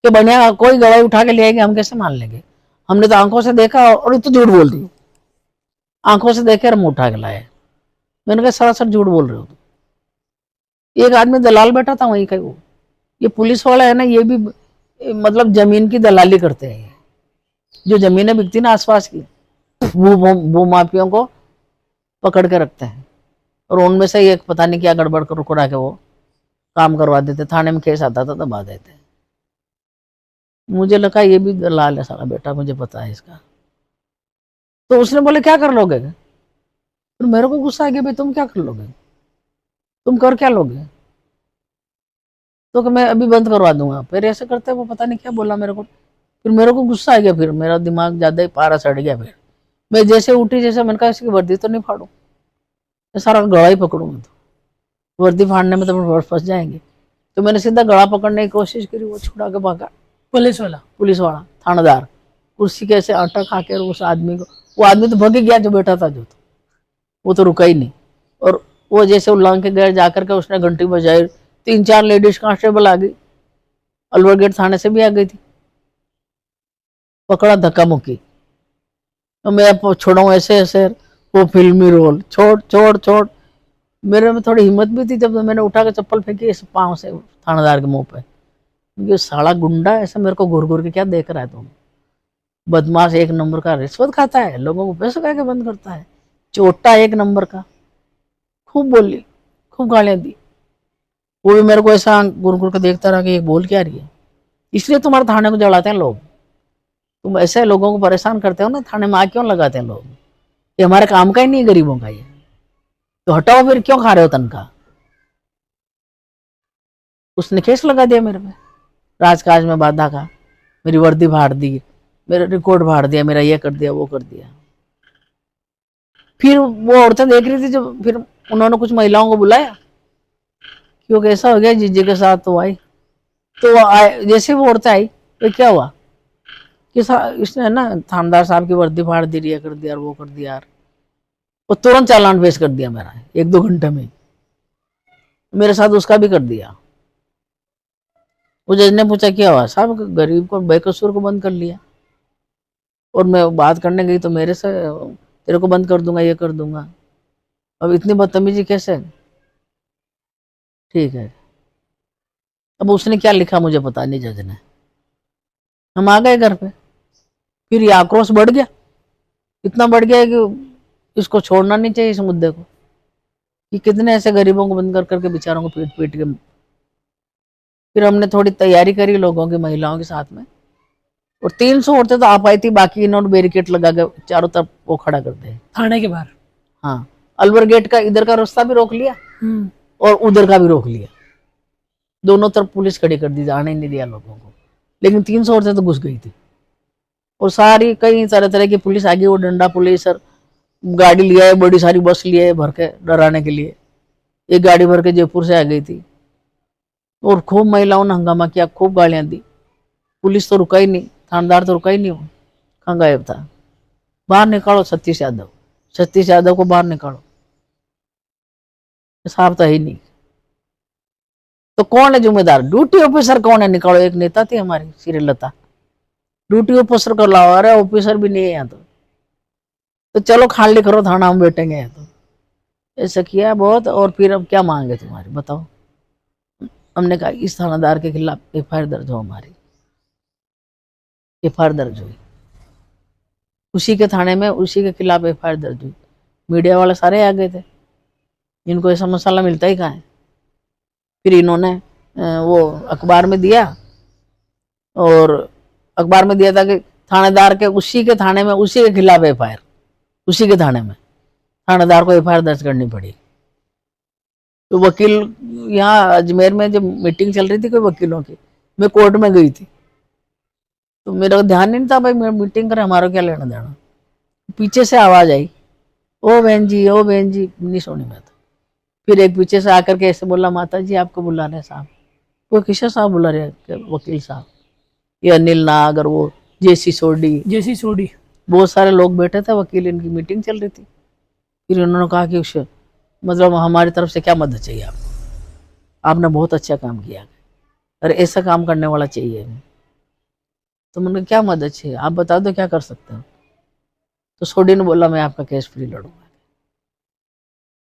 Speaker 1: कि बढ़िया कोई गवाही उठा के ले आएगी, हम कैसे मान लेंगे? हमने तो आंखों से देखा और तो झूठ बोल रही हो। आंखों से देखे और मुंह उठा के लाए। मैंने कहा सरासर झूठ बोल रहे हो। एक आदमी दलाल बैठा था वहीं का वो। ये पुलिस वाला है ना, ये भी मतलब जमीन की दलाली करते हैं। जो जमीनें बिकती ना आसपास की, वो माफियों को पकड़ के रखते हैं। और उनमें से एक पता नहीं क्या गड़बड़ कर रुकड़ा के वो काम करवा देते, थाने में केस आता था दबा देते। मुझे लगा ये भी दलाल है साला बेटा, मुझे पता है इसका। तो उसने बोले क्या कर लोगे? फिर मेरे को गुस्सा आ गया, भाई तुम क्या कर लोगे, तुम कर क्या लोगे? तो कि मैं अभी बंद करवा दूंगा। फिर ऐसे करते वो पता नहीं क्या बोला मेरे को। फिर मेरे को गुस्सा आ गया, फिर मेरा दिमाग ज्यादा ही पारा चढ़ गया। फिर मैं जैसे उठी, जैसे मैंने कहा इसकी वर्दी तो नहीं फाड़ू, मैं सारा गला ही पकड़ूंगा। तो वर्दी फाड़ने में तो फंस जाएंगे। तो मैंने सीधा गला पकड़ने की कोशिश करी, वो छुड़ा के भागा।
Speaker 2: पुलिस वाला?
Speaker 1: पुलिस वाला थानेदार कुर्सी के ऐसे आटा खा के उस आदमी को, वो आदमी तो भाग गया जो बैठा था, जो तो वो तो रुका ही नहीं। और वो जैसे उल्लांघ के गए, जाकर के उसने घंटी बजाई। 3-4 लेडीज कांस्टेबल आ गई, अलवर गेट थाने से भी आ गई थी। पकड़ा धक्का मुक्की। तो मैं छोड़ाऊ ऐसे ऐसे, वो फिल्मी रोल, छोड़ छोड़ छोड़। मेरे में थोड़ी हिम्मत भी थी, जब मैंने उठा के चप्पल फेंकी इस पाँव से थानेदार के मुंह पे। ये साला गुंडा ऐसा मेरे को घूर घूर के क्या देख रहा है तुम? बदमाश एक नंबर का, रिश्वत खाता है, लोगों को पैसे खा के बंद करता है, चोटा एक नंबर का। खूब बोली, खूब गालियां दी। वो भी मेरे को ऐसा घूर घूर के देखता रहा कि ये बोल क्या रही है। इसलिए तुम्हारे थाने को जलाते हैं लोग, तुम ऐसे लोगों को परेशान करते हो ना, थाने में आग क्यों लगाते हैं लोग? ये हमारे काम का ही नहीं है, गरीबों का ये। तो हटाओ, फिर क्यों खा रहे हो तनखा? उसने केस लगा दिया मेरे पे, राजकाज में बाधा का। मेरी वर्दी फाड़ दी, मेरा रिकॉर्ड फाड़ दिया, मेरा ये कर दिया वो कर दिया। फिर वो औरतें देख रही थी, जब फिर उन्होंने कुछ महिलाओं को बुलाया, क्योंकि ऐसा हो गया जीजे के साथ। तो आई, तो आए, जैसे वो औरतें आई तो क्या हुआ कि इसने ना थानेदार साहब की वर्दी फाड़ दी, ये कर दिया वो कर दिया। वो तुरंत चालान पेश कर दिया मेरा, 1-2 घंटे में। मेरे साथ उसका भी कर दिया। वो जज ने पूछा क्या हुआ? साहब गरीब को, बेकसूर को बंद कर लिया। और मैं बात करने गई तो मेरे से तेरे को बंद कर दूंगा, ये कर दूंगा। अब इतनी बदतमीजी कैसे? ठीक है। अब उसने क्या लिखा मुझे पता नहीं, जज ने। हम आ गए घर पे। फिर ये आक्रोश बढ़ गया, इतना बढ़ गया कि इसको छोड़ना नहीं चाहिए, इस मुद्दे को, कि कितने ऐसे गरीबों को बंद कर करके बेचारों को पीट पीट के। फिर हमने थोड़ी तैयारी करी लोगों की, महिलाओं के साथ में। और 300 औरतें तो आ पाई थी, बाकी इन्होंने बैरिकेड लगा के चारों तरफ वो खड़ा कर दिया
Speaker 2: थाने के बाहर?
Speaker 1: हाँ, अलवर गेट का इधर का रास्ता भी रोक लिया और उधर का भी रोक लिया। दोनों तरफ पुलिस खड़ी कर दी, आने नहीं दिया लोगों को। लेकिन 300 औरतें तो घुस गई थी। और सारी कई तरह तरह की पुलिस आ गई, वो डंडा पुलिस और गाड़ी लिया है, बड़ी सारी बस लिया है भर के डराने के लिए। एक गाड़ी भर के जयपुर से आ गई थी और खूब महिलाओं ने हंगामा किया, खूब गालियां दी। पुलिस तो रुका ही नहीं, थानेदार तो रुका ही नहीं, वो कहाँ गायब था। बाहर निकालो सतीश यादव, सतीश यादव को बाहर निकालो, साहब तो है ही नहीं। तो कौन है जिम्मेदार? ड्यूटी ऑफिसर कौन है? निकालो। एक नेता थी हमारी श्रीलता, ड्यूटी ऑफिसर को लाओ। अरे ऑफिसर भी नहीं है यहाँ तो चलो खाली करो थाना, हम बैठेंगे यहाँ तो। ऐसा किया बहुत। और फिर अब क्या मांगे तुम्हारी, बताओ। हमने कहा इस थानेदार के खिलाफ एफआईआर दर्ज हो। हमारी एफआईआर दर्ज हुई उसी के थाने में, उसी के खिलाफ एफआईआर दर्ज हुई। मीडिया वाले सारे आ गए थे, इनको ऐसा मसाला मिलता ही कहाँ है। फिर इन्होंने वो अखबार में दिया, और अखबार में दिया था कि थानेदार के उसी के थाने में, उसी के खिलाफ एफआईआर, उसी के थाने में थानेदार को एफआईआर दर्ज करनी पड़ी। तो वकील, यहाँ अजमेर में जब मीटिंग चल रही थी कोई वकीलों की, मैं कोर्ट में गई थी, तो मेरा ध्यान नहीं था भाई, मीटिंग करे, हमारा क्या लेना देना। पीछे से आवाज आई, ओ बहन जी, ओ बहन जी, नहीं सुनी मैं तो। फिर एक पीछे से आकर के ऐसे बोला, माता जी आपको बुला रहे साहब। वो किशोर साहब बुला रहे, वकील साहब, ये अनिल नाग और वो जेसी सोडी, बहुत सारे लोग बैठे थे, वकील, इनकी मीटिंग चल रही थी। फिर उन्होंने कहा कि मतलब हमारी तरफ से क्या मदद चाहिए आपको, आपने बहुत अच्छा काम किया, अरे ऐसा काम करने वाला चाहिए। तो मैंने क्या मदद चाहिए, आप बता दो क्या कर सकते हो। तो सोडी ने बोला मैं आपका केस फ्री लड़ूंगा,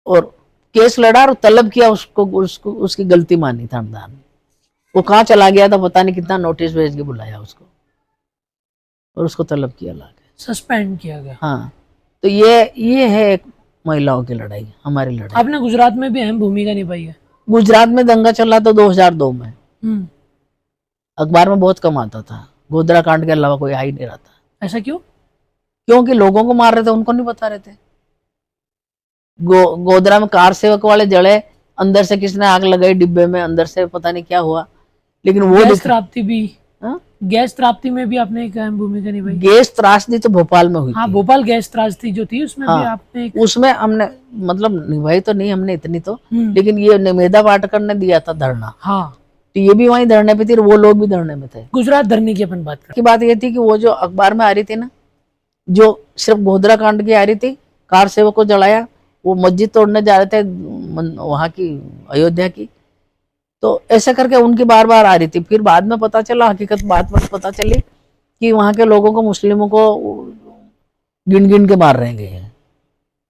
Speaker 1: और केस लड़ा और तलब किया उसको उसकी गलती मानी थानेदार ने। वो कहाँ चला गया था पता नहीं, कितना नोटिस भेज के बुलाया उसको और उसको तलब किया, ला के
Speaker 2: सस्पेंड किया गया।
Speaker 1: हाँ। तो ये है एक महिलाओं की लड़ाई, हमारी लड़ाई।
Speaker 2: आपने गुजरात में भी अहम भूमिका निभाई है।
Speaker 1: गुजरात में दंगा चला था 2002 में, अखबार में बहुत कम आता था, गोधरा कांड के अलावा कोई आ ही नहीं रहा था।
Speaker 2: ऐसा क्यों?
Speaker 1: क्योंकि लोगों को मार रहे थे, उनको नहीं बता रहे थे। गोधरा में कार सेवक वाले जड़े, अंदर से किसने आग लगाई डिब्बे में, अंदर से पता नहीं क्या हुआ, लेकिन वो
Speaker 2: गैस त्राप्ति भी, गैस त्राप्ति में भी आपने एक अहम भूमिका निभाई।
Speaker 1: गैस त्रासदी तो भोपाल में हुई।
Speaker 2: हाँ, भोपाल गैस त्रासदी जो थी उसमें भी आपने
Speaker 1: उसमें हमने मतलब निभाई तो नहीं हमने इतनी तो, लेकिन ये निमेदा पाटकर ने दिया था धरना।
Speaker 2: हाँ,
Speaker 1: तो ये भी वहीं धरने पे थी और वो लोग भी धरने में थे।
Speaker 2: गुजरात धरने की अपन बात
Speaker 1: की बात ये थी कि वो जो अखबार में आ रही थी ना, जो सिर्फ गोधरा कांड की आ रही थी, कार सेवक को जलाया, वो मस्जिद तोड़ने जा रहे थे वहां की, अयोध्या की, तो ऐसे करके उनकी बार बार आ रही थी। फिर बाद में पता चला, हकीकत बात पता चली कि वहां के लोगों को, मुस्लिमों को गिन गिन के मार रहे हैं।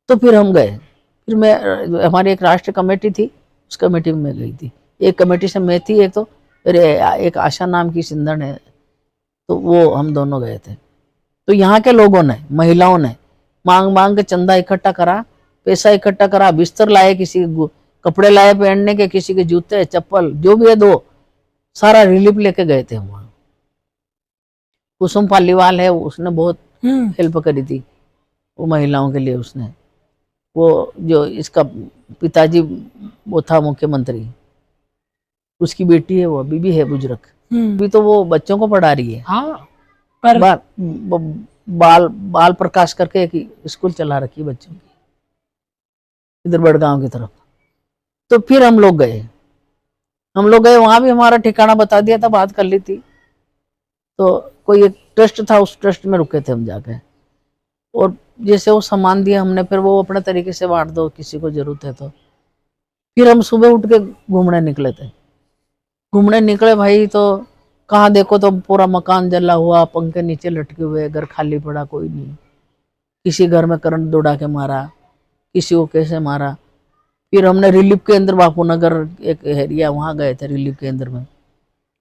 Speaker 1: तो फिर हम गए, फिर मैं, हमारी एक राष्ट्रीय कमेटी थी, उस कमेटी में मैं गई थी। एक कमेटी से मैं थी, एक तो एक आशा नाम की सिंधन है, तो वो हम दोनों गए थे। तो यहाँ के लोगों ने, महिलाओं ने मांग मांग के चंदा इकट्ठा करा, पैसा इकट्ठा करा, बिस्तर लाए, किसी के कपड़े लाए पहनने के, किसी के जूते चप्पल जो भी है, दो सारा रिलीफ लेके गए थे वहां। कुसुम पालीवाल है, उसने बहुत हेल्प करी थी वो महिलाओं के लिए। उसने, वो जो इसका पिताजी वो था मुख्यमंत्री, उसकी बेटी है, वो अभी भी है बुजुर्ग, अभी तो वो बच्चों को पढ़ा रही है।
Speaker 2: हाँ, पर
Speaker 1: बाल प्रकाश करके एक स्कूल चला रखी है बच्चों की, इधर बड़गांव की तरफ। तो फिर हम लोग गए वहां भी हमारा ठिकाना बता दिया था, बात कर ली थी। तो कोई एक ट्रस्ट था, उस ट्रस्ट में रुके थे हम जाके, और जैसे वो सामान दिया हमने, फिर वो अपने तरीके से बांट दो, किसी को जरूरत है तो। फिर हम सुबह उठ के घूमने निकले भाई, तो कहाँ देखो तो पूरा मकान जला हुआ, पंखे नीचे लटके हुए, घर खाली पड़ा, कोई नहीं। किसी घर में करंट दौड़ा के मारा, किसी को कैसे मारा। फिर हमने रिलीफ केंद्र, बापू नगर एक एरिया, वहां गए थे रिलीफ केंद्र में।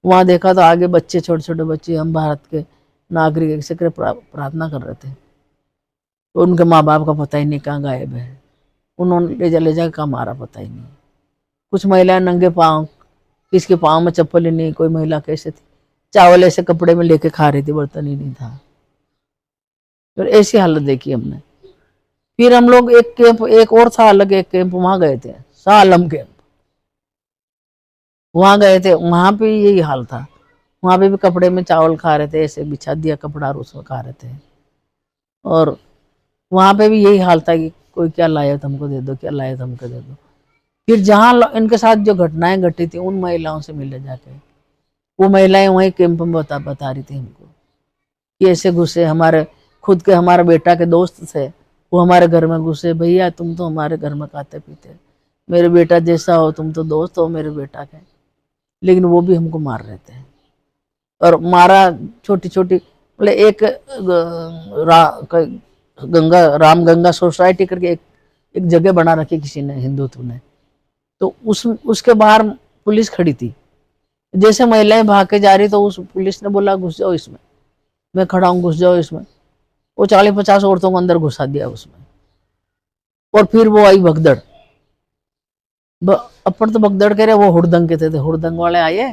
Speaker 1: वहां देखा तो आगे बच्चे, छोटे छोटे बच्चे, हम भारत के नागरिक ऐसे कर प्रार्थना कर रहे थे। तो उनके माँ बाप का पता ही नहीं कहाँ गायब है, उन्होंने ले जा कहाँ मारा पता ही नहीं। कुछ महिलाएं नंगे पाँव, किसके पाँव में चप्पल ही नहीं, कोई महिला कैसे थी, चावल ऐसे कपड़े में लेके खा रही थी, बर्तन ही नहीं था। फिर ऐसी हालत देखी हमने। फिर हम लोग एक कैंप, एक और था अलग, एक कैंप वहां गए थे, शाह आलम कैंप, वहां गए थे, वहां पे यही हाल था। वहां पे भी कपड़े में चावल खा रहे थे, ऐसे बिछा दिया कपड़ा और उसमें खा रहे थे। और वहां पे भी यही हाल था कि कोई क्या लाया तो हमको दे दो, क्या लाया तो हमको दे दो। फिर जहां इनके साथ जो घटनाएं घटी थी उन महिलाओं से मिले जाके, वो महिलाएं वहीं कैंप में बता रही थी हमको कि ऐसे घुसे, हमारे खुद के हमारे बेटा के दोस्त थे, वो हमारे घर में घुसे, भैया तुम तो हमारे घर में खाते पीते, मेरे बेटा जैसा हो, तुम तो दोस्त हो मेरे बेटा के, लेकिन वो भी हमको मार रहे थे। और मारा छोटी छोटी, मतलब एक गंगा राम गंगा सोसाइटी करके एक जगह बना रखी किसी ने, हिंदुत्व ने, तो उसके बाहर पुलिस खड़ी थी। जैसे महिलाएं भाग के जा रही तो उस पुलिस ने बोला घुस जाओ इसमें, मैं खड़ा हूं घुस जाओ इसमें। वो 40-50 औरतों को अंदर घुसा दिया उसमें। और फिर वो आई भगदड़, अपन तो भगदड़ कह रहे, वो हुड़दंग के थे, हुड़दंग वाले आए,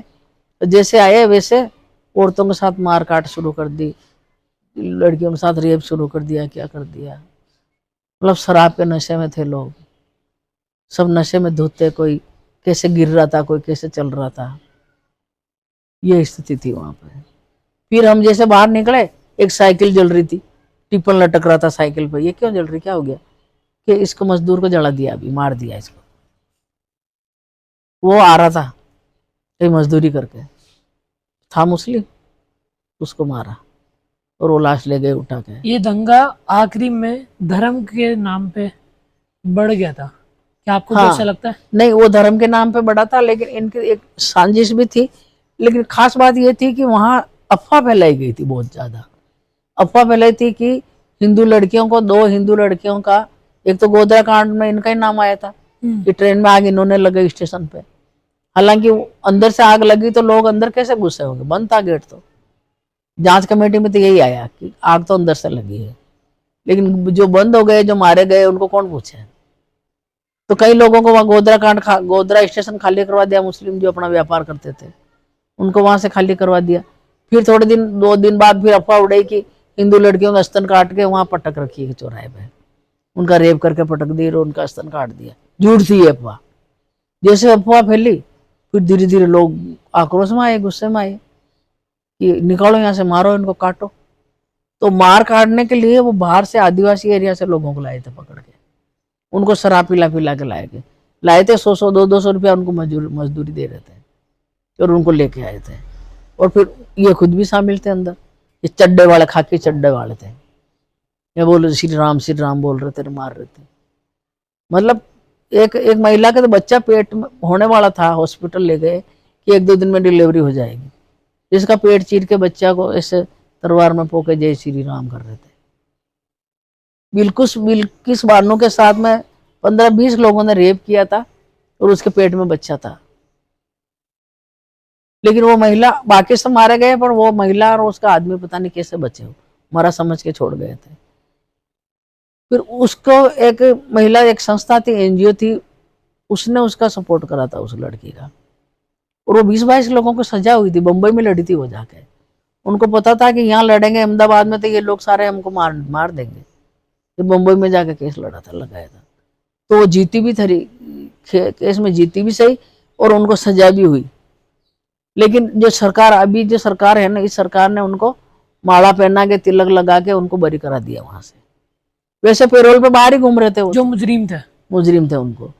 Speaker 1: तो जैसे आए वैसे औरतों के साथ मार काट शुरू कर दी, लड़कियों के साथ रेप शुरू कर दिया, क्या कर दिया। मतलब शराब के नशे में थे लोग, सब नशे में धुत थे, कोई कैसे गिर रहा था, कोई कैसे चल रहा था, ये स्थिति थी वहां पे। फिर हम जैसे बाहर निकले, एक साइकिल जल रही थी, टिप्पण लटक रहा था साइकिल पर, ये क्यों जल रही, क्या हो गया, कि इसको मजदूर को जला दिया, अभी मार दिया इसको। वो आ रहा था कहीं मजदूरी करके, था मुस्लिम, उसको मारा और वो लाश ले गए उठा के।
Speaker 2: ये दंगा आखिरी में धर्म के नाम पे बढ़ गया था, क्या आपको भी ऐसा लगता है?
Speaker 1: नहीं, वो धर्म के नाम पे बढ़ा था, लेकिन इनकी एक साजिश भी थी। लेकिन खास बात ये थी कि वहां अफवाह फैलाई गई थी, बहुत ज्यादा अफवाह फैलाई थी कि हिंदू लड़कियों को, 2 हिंदू लड़कियों का, एक तो गोधरा कांड में इनका ही नाम आया था कि ट्रेन में आग इन्होंने लगाई स्टेशन पे। हालांकि अंदर से आग लगी तो लोग अंदर कैसे घुसे होंगे, बंद था गेट। तो जांच कमेटी में तो यही आया कि आग तो अंदर से लगी है, लेकिन जो बंद हो गए, जो मारे गए, उनको कौन पूछे। तो कई लोगों को वहां गोधरा स्टेशन खाली करवा दिया, मुस्लिम जो अपना व्यापार करते थे उनको वहां से खाली करवा दिया। फिर थोड़े दिन, 2 दिन बाद फिर अफवाह उड़ाई कि हिंदू लड़कियों का स्तन काट के वहां पटक रखी है चौराहे पे, उनका रेप करके पटक दी और उनका स्तन काट दिया। झूठ थी ये अफवाह। जैसे अफवाह फैली, फिर धीरे धीरे लोग आक्रोश में आए, गुस्से में आए कि निकालो यहाँ से, मारो इनको, काटो। तो मार काटने के लिए वो बाहर से आदिवासी एरिया से लोगों को लाए थे पकड़ के, उनको शराब पिला पिला के लाए थे 100-100 200 रुपया उनको मजदूरी दे रहे थे और उनको लेके आए थे। और फिर ये खुद भी शामिल थे अंदर, ये चड्डे वाले, खाकी चड्डे वाले थे, ये बोल श्री राम बोल रहे थे, मार रहे थे। मतलब एक महिला का तो बच्चा पेट में होने वाला था, हॉस्पिटल ले गए कि 1-2 दिन में डिलीवरी हो जाएगी, जिसका पेट चीर के बच्चा को ऐसे तलवार में पोके जय श्री राम कर रहे थे। बिल्किस बानो के साथ में 15-20 लोगों ने रेप किया था और उसके पेट में बच्चा था। लेकिन वो महिला, बाकी सब मारे गए, पर वो महिला और उसका आदमी पता नहीं कैसे बचे, हो मरा समझ के छोड़ गए थे। फिर उसको एक महिला, एक संस्था थी, एनजीओ थी, उसने उसका सपोर्ट करा था उस लड़की का, और वो 20-22 लोगों को सजा हुई थी। बंबई में लड़ी थी वो जाके, उनको पता था कि यहाँ लड़ेंगे अहमदाबाद में तो ये लोग सारे हमको मार देंगे, तो बंबई में जाके केस लड़ा था, लगाया था। तो वो जीती भी थी, केस में जीती भी सही, और उनको सजा भी हुई। लेकिन जो सरकार, अभी जो सरकार है ना, इस सरकार ने उनको माला पहना के, तिलक लगा के उनको बरी करा दिया वहां से। वैसे पेरोल पे बाहर ही घूम रहे थे वो,
Speaker 2: जो मुजरिम थे उनको,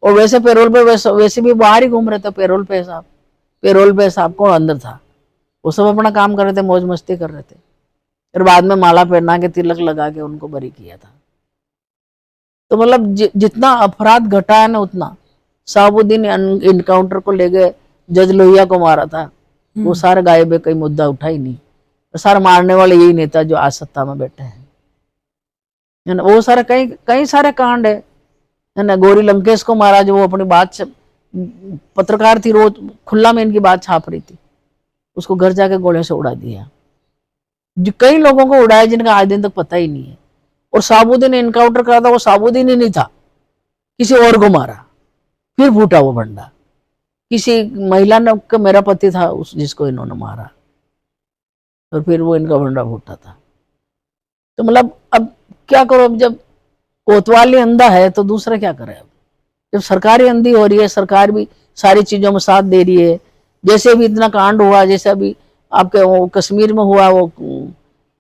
Speaker 2: और वैसे पेरोल पे वैसे भी बाहर ही घूम रहे थे, पेरोल पे साहब कौन अंदर था, वो सब अपना काम कर रहे थे, मौज मस्ती कर रहे थे। फिर बाद में माला पहना के, तिलक लगा के उनको बरी किया था। तो मतलब जितना अपराध घटा है ना, उतना साबुद्दीन इनकाउंटर को ले गए, जज लोहिया को मारा था, वो सारे गायब है, कोई मुद्दा उठा ही नहीं। तो सारे मारने वाले यही नेता जो आज सत्ता में बैठे हैं, है ना। वो सारे कई सारे कांड है ना। गौरी लंकेश को मारा, जो वो अपनी बात, पत्रकार थी, रोज खुला में इनकी बात छाप रही थी, उसको घर जाके गोले से उड़ा दिया। जो कई लोगों को उड़ाया जिनका आज दिन तक पता ही नहीं है। और साबुद्दीन इनकाउंटर करा था, वो साबुद्दीन ही नहीं था, किसी और को मारा, फिर फूटा वो भंडा। किसी महिला ने, मेरा पति था उस जिसको इन्होंने मारा, और फिर वो इनका भंडा फूटा था। तो मतलब अब क्या करो, अब जब कोतवाली अंधा है तो दूसरा क्या करे। अब जब सरकार ही अंधी हो रही है, सरकार भी सारी चीजों में साथ दे रही है, जैसे भी इतना कांड हुआ, जैसे अभी
Speaker 1: आपके वो कश्मीर में हुआ, वो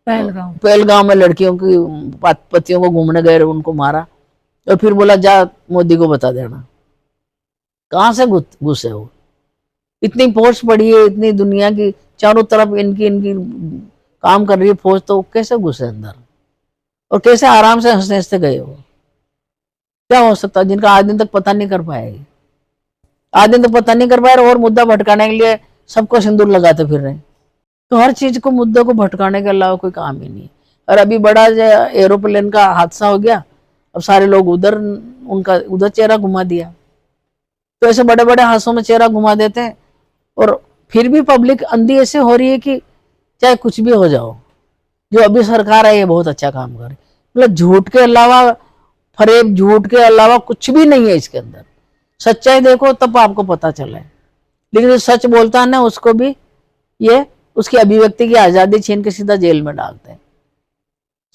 Speaker 1: पहलगांव में लड़कियों की पतियों को घूमने गए, उनको मारा, और फिर बोला जा मोदी को बता देना। कहाँ से घुसे वो? इतनी फौज पड़ी है, इतनी दुनिया की चारों तरफ इनकी इनकी काम कर रही है फौज, तो कैसे घुसे अंदर? और कैसे आराम से हंसते हंसते गए वो? क्या हो सकता है जिनका आज दिन तक पता नहीं कर पाए? आज दिन तक पता नहीं कर पाए और मुद्दा भटकाने के लिए सबको सिंदूर लगाते फिर रहे। तो हर चीज को, मुद्दों को भटकाने के अलावा कोई काम ही नहीं। और अभी बड़ा एरोप्लेन का हादसा हो गया, अब सारे लोग उधर, उनका उधर चेहरा घुमा दिया। तो ऐसे बड़े बड़े हादसों में चेहरा घुमा देते हैं, और फिर भी पब्लिक अंधी ऐसे हो रही है कि चाहे कुछ भी हो जाओ। जो अभी सरकार है ये बहुत अच्छा काम कर रही है, मतलब झूठ के अलावा, फरेब झूठ के अलावा कुछ भी नहीं है इसके अंदर। सच्चाई देखो तब आपको पता चला है। लेकिन जो सच बोलता है ना, उसको भी ये उसकी अभिव्यक्ति की आजादी छीन के सीधा जेल में डालते हैं।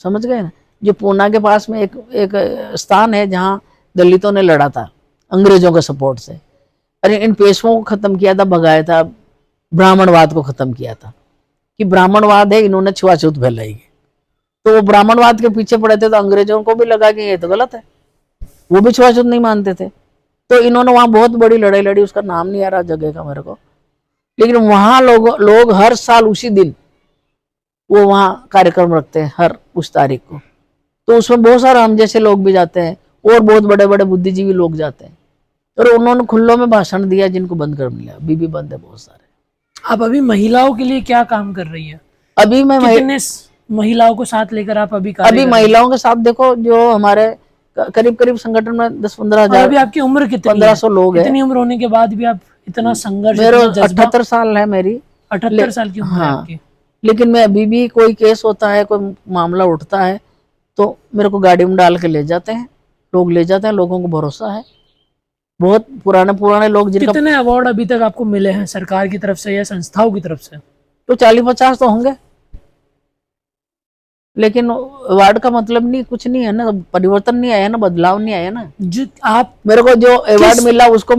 Speaker 1: समझ गए ना? जो पूना के पास में एक स्थान है जहां दलितों ने लड़ा था अंग्रेजों के सपोर्ट से, अरे इन पेशवों को खत्म किया था, भगाया था, ब्राह्मणवाद को खत्म किया था कि ब्राह्मणवाद है, इन्होंने छुआछूत फैलाई है। तो वो ब्राह्मणवाद के पीछे पड़े थे, तो अंग्रेजों को भी लगा कि ये तो गलत है, वो भी छुआछूत नहीं मानते थे। तो इन्होंने वहां बहुत बड़ी लड़ाई लड़ी, उसका नाम नहीं आ रहा जगह का मेरे को, लेकिन वहां लोग हर साल उसी दिन वो वहां कार्यक्रम रखते हैं, हर उस तारीख को। तो उसमें बहुत सारे हम जैसे लोग भी जाते हैं, और बहुत बड़े बड़े बुद्धिजीवी लोग जाते हैं। और उन्होंने खुल्लों में भाषण दिया, जिनको बंद कर लिया, अभी भी बंद है बहुत सारे।
Speaker 2: आप अभी महिलाओं के लिए क्या काम कर रही है?
Speaker 1: अभी मैं
Speaker 2: कितने महिलाओं को साथ लेकर आप अभी
Speaker 1: महिलाओं के साथ, देखो जो हमारे करीब करीब संगठन में 10-15 हजार।
Speaker 2: अभी आपकी उम्र कितनी?
Speaker 1: 1500 लोग हैं।
Speaker 2: इतनी उम्र होने के बाद भी आप इतना संघर्ष,
Speaker 1: मेरे 78 साल है मेरी।
Speaker 2: 78 साल की उम्र है आपकी।
Speaker 1: लेकिन मैं अभी भी, कोई केस होता है, कोई मामला उठता है, तो मेरे को गाड़ी में डाल के ले जाते हैं, लोग ले जाते हैं, लोगों को भरोसा है। बहुत पुराने लोग जिनका।
Speaker 2: कितने अवार्ड अभी तक आपको मिले हैं सरकार की तरफ से या संस्थाओं की तरफ से?
Speaker 1: तो 40-50 तो होंगे, लेकिन अवार्ड का मतलब नहीं, कुछ नहीं है ना, परिवर्तन नहीं आया ना, बदलाव नहीं आया ना।
Speaker 2: जो आप,
Speaker 1: मेरे को जो अवार्ड मिला उसको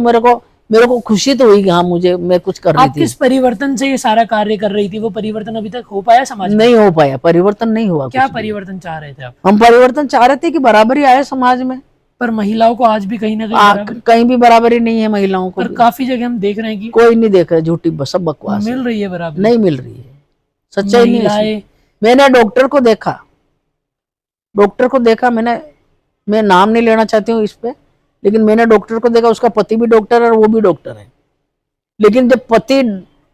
Speaker 1: मेरे को खुशी तो हुई कि हाँ मैं कुछ कर रही थी।
Speaker 2: आप किस परिवर्तन से ये सारा कार्य कर रही थी? वो परिवर्तन अभी तक हो पाया समाज में?
Speaker 1: नहीं हो पाया, परिवर्तन नहीं हुआ।
Speaker 2: क्या परिवर्तन चाह रहे थे आप?
Speaker 1: हम परिवर्तन चाह रहे थे कि बराबरी आए समाज में,
Speaker 2: पर महिलाओं को आज भी कहीं ना
Speaker 1: कहीं भी बराबरी नहीं है महिलाओं को।
Speaker 2: पर काफी जगह हम देख रहे हैं कि
Speaker 1: कोई नहीं देख रहा, झूठी सब बकवास
Speaker 2: मिल रही है बराबरी,
Speaker 1: नहीं मिल रही है, सच्चाई नहीं है।
Speaker 2: मैंने
Speaker 1: डॉक्टर को देखा मैं नाम नहीं लेना चाहती हूँ इस पे, लेकिन मैंने डॉक्टर को देखा, उसका पति भी डॉक्टर है और वो भी डॉक्टर है। लेकिन जब पति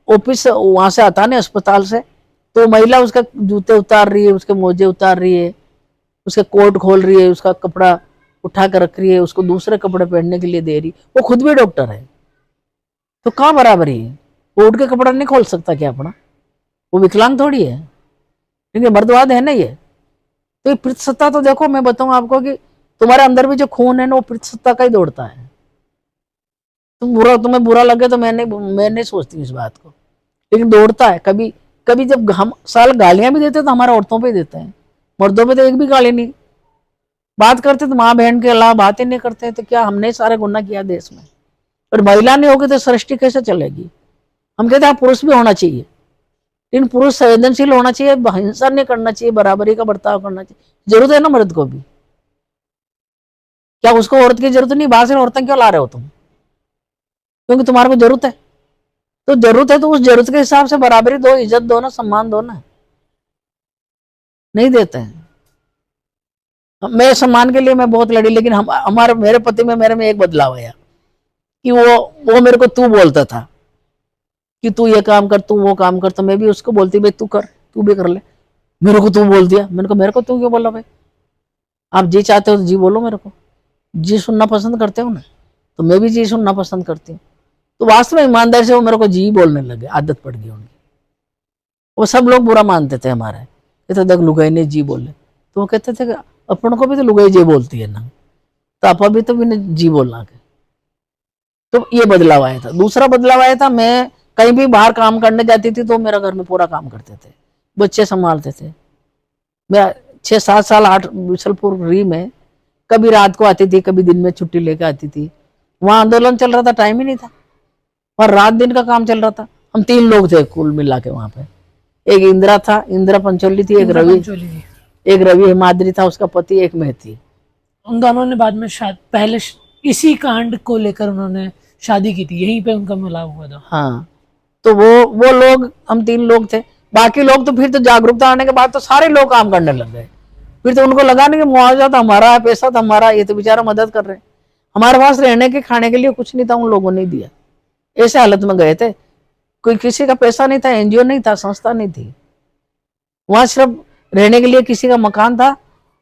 Speaker 1: ऑफिस वहां से आता ना अस्पताल से, तो महिला उसका जूते उतार रही है, उसके मोजे उतार रही है, उसके कोट खोल रही है, उसका कपड़ा उठा कर रख रही है, उसको दूसरे कपड़े पहनने के लिए दे रही। वो खुद भी डॉक्टर है, तो कहाँ बराबरी है? वो उठ के कपड़ा नहीं खोल सकता क्या अपना? वो विकलांग थोड़ी है, क्योंकि मर्दवाद है ना ये। तो प्रतिसत्ता तो देखो, मैं बताऊं आपको कि तुम्हारे अंदर भी जो खून है ना, वो प्रतिसत्ता का ही दौड़ता है। तुम्हें बुरा लगे तो मैं नहीं सोचती इस बात को, लेकिन दौड़ता है। कभी कभी जब हम साल गालियां भी देते हैं तो हमारे औरतों पे देते हैं, मर्दों पे तो एक भी गाली नहीं। बात करते तो माँ बहन के अलावा बात ही नहीं करते, तो क्या हमने सारे गुनाह किया देश में? और महिला नहीं होगी तो सृष्टि कैसे चलेगी? हम कहते हैं पुरुष भी होना चाहिए, लेकिन पुरुष संवेदनशील होना चाहिए, हिंसा नहीं करना चाहिए, बराबरी का बर्ताव करना चाहिए। जरूरत है ना मर्द को भी, क्या उसको औरत की जरूरत नहीं? बाहर से औरतें क्यों ला रहे हो तुम? क्योंकि तुम्हारे को जरूरत है, तो जरूरत है तो उस जरूरत के हिसाब से बराबरी दो, इज्जत दो ना, सम्मान दो ना। नहीं देते हैं। मैं सम्मान के लिए मैं बहुत लड़ी, लेकिन मेरे पति में मेरे में एक बदलाव आया कि वो मेरे को तू बोलता था कि तू ये काम कर, तू वो काम कर, तो मैं भी उसको बोलती भाई तू कर, तू भी कर ले। मेरे को तू बोल दिया, मेरे को तू क्यों बोला भाई? आप जी चाहते हो तो जी बोलो, मेरे को जी सुनना पसंद करते हो ना, तो मैं भी जी सुनना पसंद करती हूँ। तो वास्तव में ईमानदारी से वो मेरे को जी बोलने लगे, आदत पड़ गई उनकी। वो सब लोग बुरा मानते थे हमारे, कहते देख लुगाई ने जी बोले, तो वो कहते थे कि अपन को भी तो लुगाई जी बोलती है ना, तो आपा भी तो भी जी बोलना के। तो ये बदलाव आया था। दूसरा बदलाव आया था, मैं कहीं भी बाहर काम करने जाती थी तो मेरा घर में पूरा काम करते थे, बच्चे संभालते थे। मैं 6-7 साल 8 बिशलपुर रही में, कभी रात को आती थी, कभी दिन में छुट्टी लेके आती थी। वहां आंदोलन चल रहा था, टाइम ही नहीं था, और रात दिन का काम चल रहा था। हम 3 लोग थे कुल मिला के वहां पे। एक इंदिरा था, इंदिरा पंचोली थी, एक रवि,
Speaker 2: पंचोली जी।
Speaker 1: एक रवि हिमाद्री था उसका पति, एक मैं थी।
Speaker 2: उन दोनों ने बाद में पहले इसी कांड को लेकर उन्होंने शादी की थी, यहीं पे उनका मिलाप हुआ था।
Speaker 1: हाँ, तो वो लोग, हम 3 लोग थे। बाकी लोग तो फिर तो जागरूकता आने के बाद तो सारे लोग काम करने लग गए। फिर तो उनको लगा नहीं कि मुआवजा तो हमारा है, पैसा तो हमारा, ये तो बेचारा मदद कर रहे हैं। हमारे पास रहने के खाने के लिए कुछ नहीं था, उन लोगों ने दिया। ऐसे हालत में गए थे, कोई किसी का पैसा नहीं था, एनजीओ नहीं था, संस्था नहीं थी। वहां सिर्फ रहने के लिए किसी का मकान था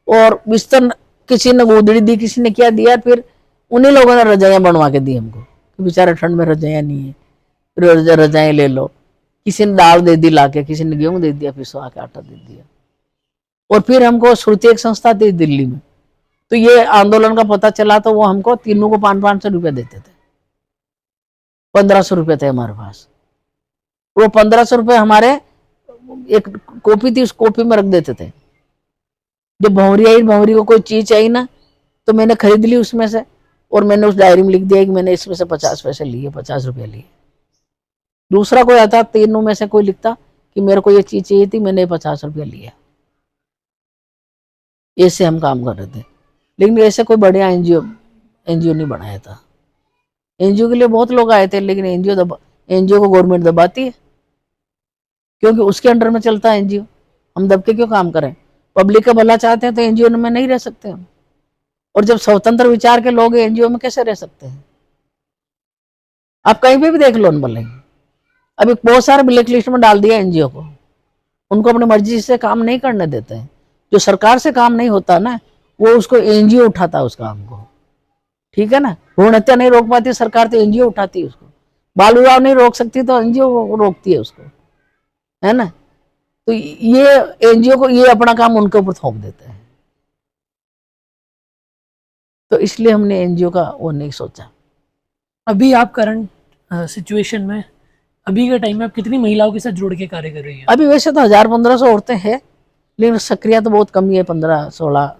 Speaker 1: और बिस्तर किसी ने गोदड़ी दी, किसी ने क्या दिया। फिर उन्हीं लोगों ने रजाइयां बनवा के दी हमको कि बेचारे ठंड में रजाइयां नहीं है, रजाएं ले लो। किसी ने दाल दे दी लाके, किसी ने गेहूं दे दिया, पिसवा के आटा दे दिया। और फिर हमको श्रुति एक संस्था थी दिल्ली में, तो ये आंदोलन का पता चला तो वो हमको तीनों को 500-500 रुपये देते थे। 1500 रुपये थे हमारे पास। वो 1500 रुपये हमारे, एक कॉपी थी, उस कॉपी में रख देते थे। जब भंवरी आई, भंवरी को कोई चीज चाहिए ना, तो मैंने खरीद ली उसमें से, और मैंने उस डायरी में लिख दिया कि मैंने इसमें से 50 पैसे लिए, 50 रुपये लिए। दूसरा कोई आता, तीनों में से कोई लिखता कि मेरे को ये चीज चाहिए थी, मैंने 50 रुपया लिया। ऐसे हम काम कर रहे थे। लेकिन ऐसे कोई बढ़िया एनजीओ नहीं बनाया था। एनजीओ के लिए बहुत लोग आए थे, लेकिन एनजीओ को गवर्नमेंट दबाती है, क्योंकि उसके अंडर में चलता है एनजीओ। हम दब के क्यों काम करें? पब्लिक का भला चाहते हैं तो एनजीओ में नहीं रह सकते हम। और जब स्वतंत्र विचार के लोग एनजीओ में कैसे रह सकते हैं? आप कहीं पे भी देख लो, भले अभी बहुत सारे ब्लैक लिस्ट में डाल दिया एनजीओ को। उनको अपनी मर्जी से काम नहीं करने देते हैं। जो सरकार से काम नहीं होता ना, वो उसको एनजीओ उठाता है उस काम को। ठीक है ना? भ्रूण हत्या नहीं रोक पाती सरकार तो एनजीओ उठाती है उसको। बाल विवाह नहीं रोक सकती तो एनजीओ रोकती है उसको, है ना? तो ये एनजीओ को, ये अपना काम उनके ऊपर थोप देते हैं। तो इसलिए हमने एनजीओ का वो नहीं सोचा।
Speaker 2: अभी आप करंट सिचुएशन में, अभी के टाइम में आप कितनी महिलाओं के साथ जुड़ के कार्य कर रही हैं?
Speaker 1: अभी वैसे तो 1000-1500 औरतें हैं, लेकिन सक्रिय तो बहुत कम ही है, 15-16।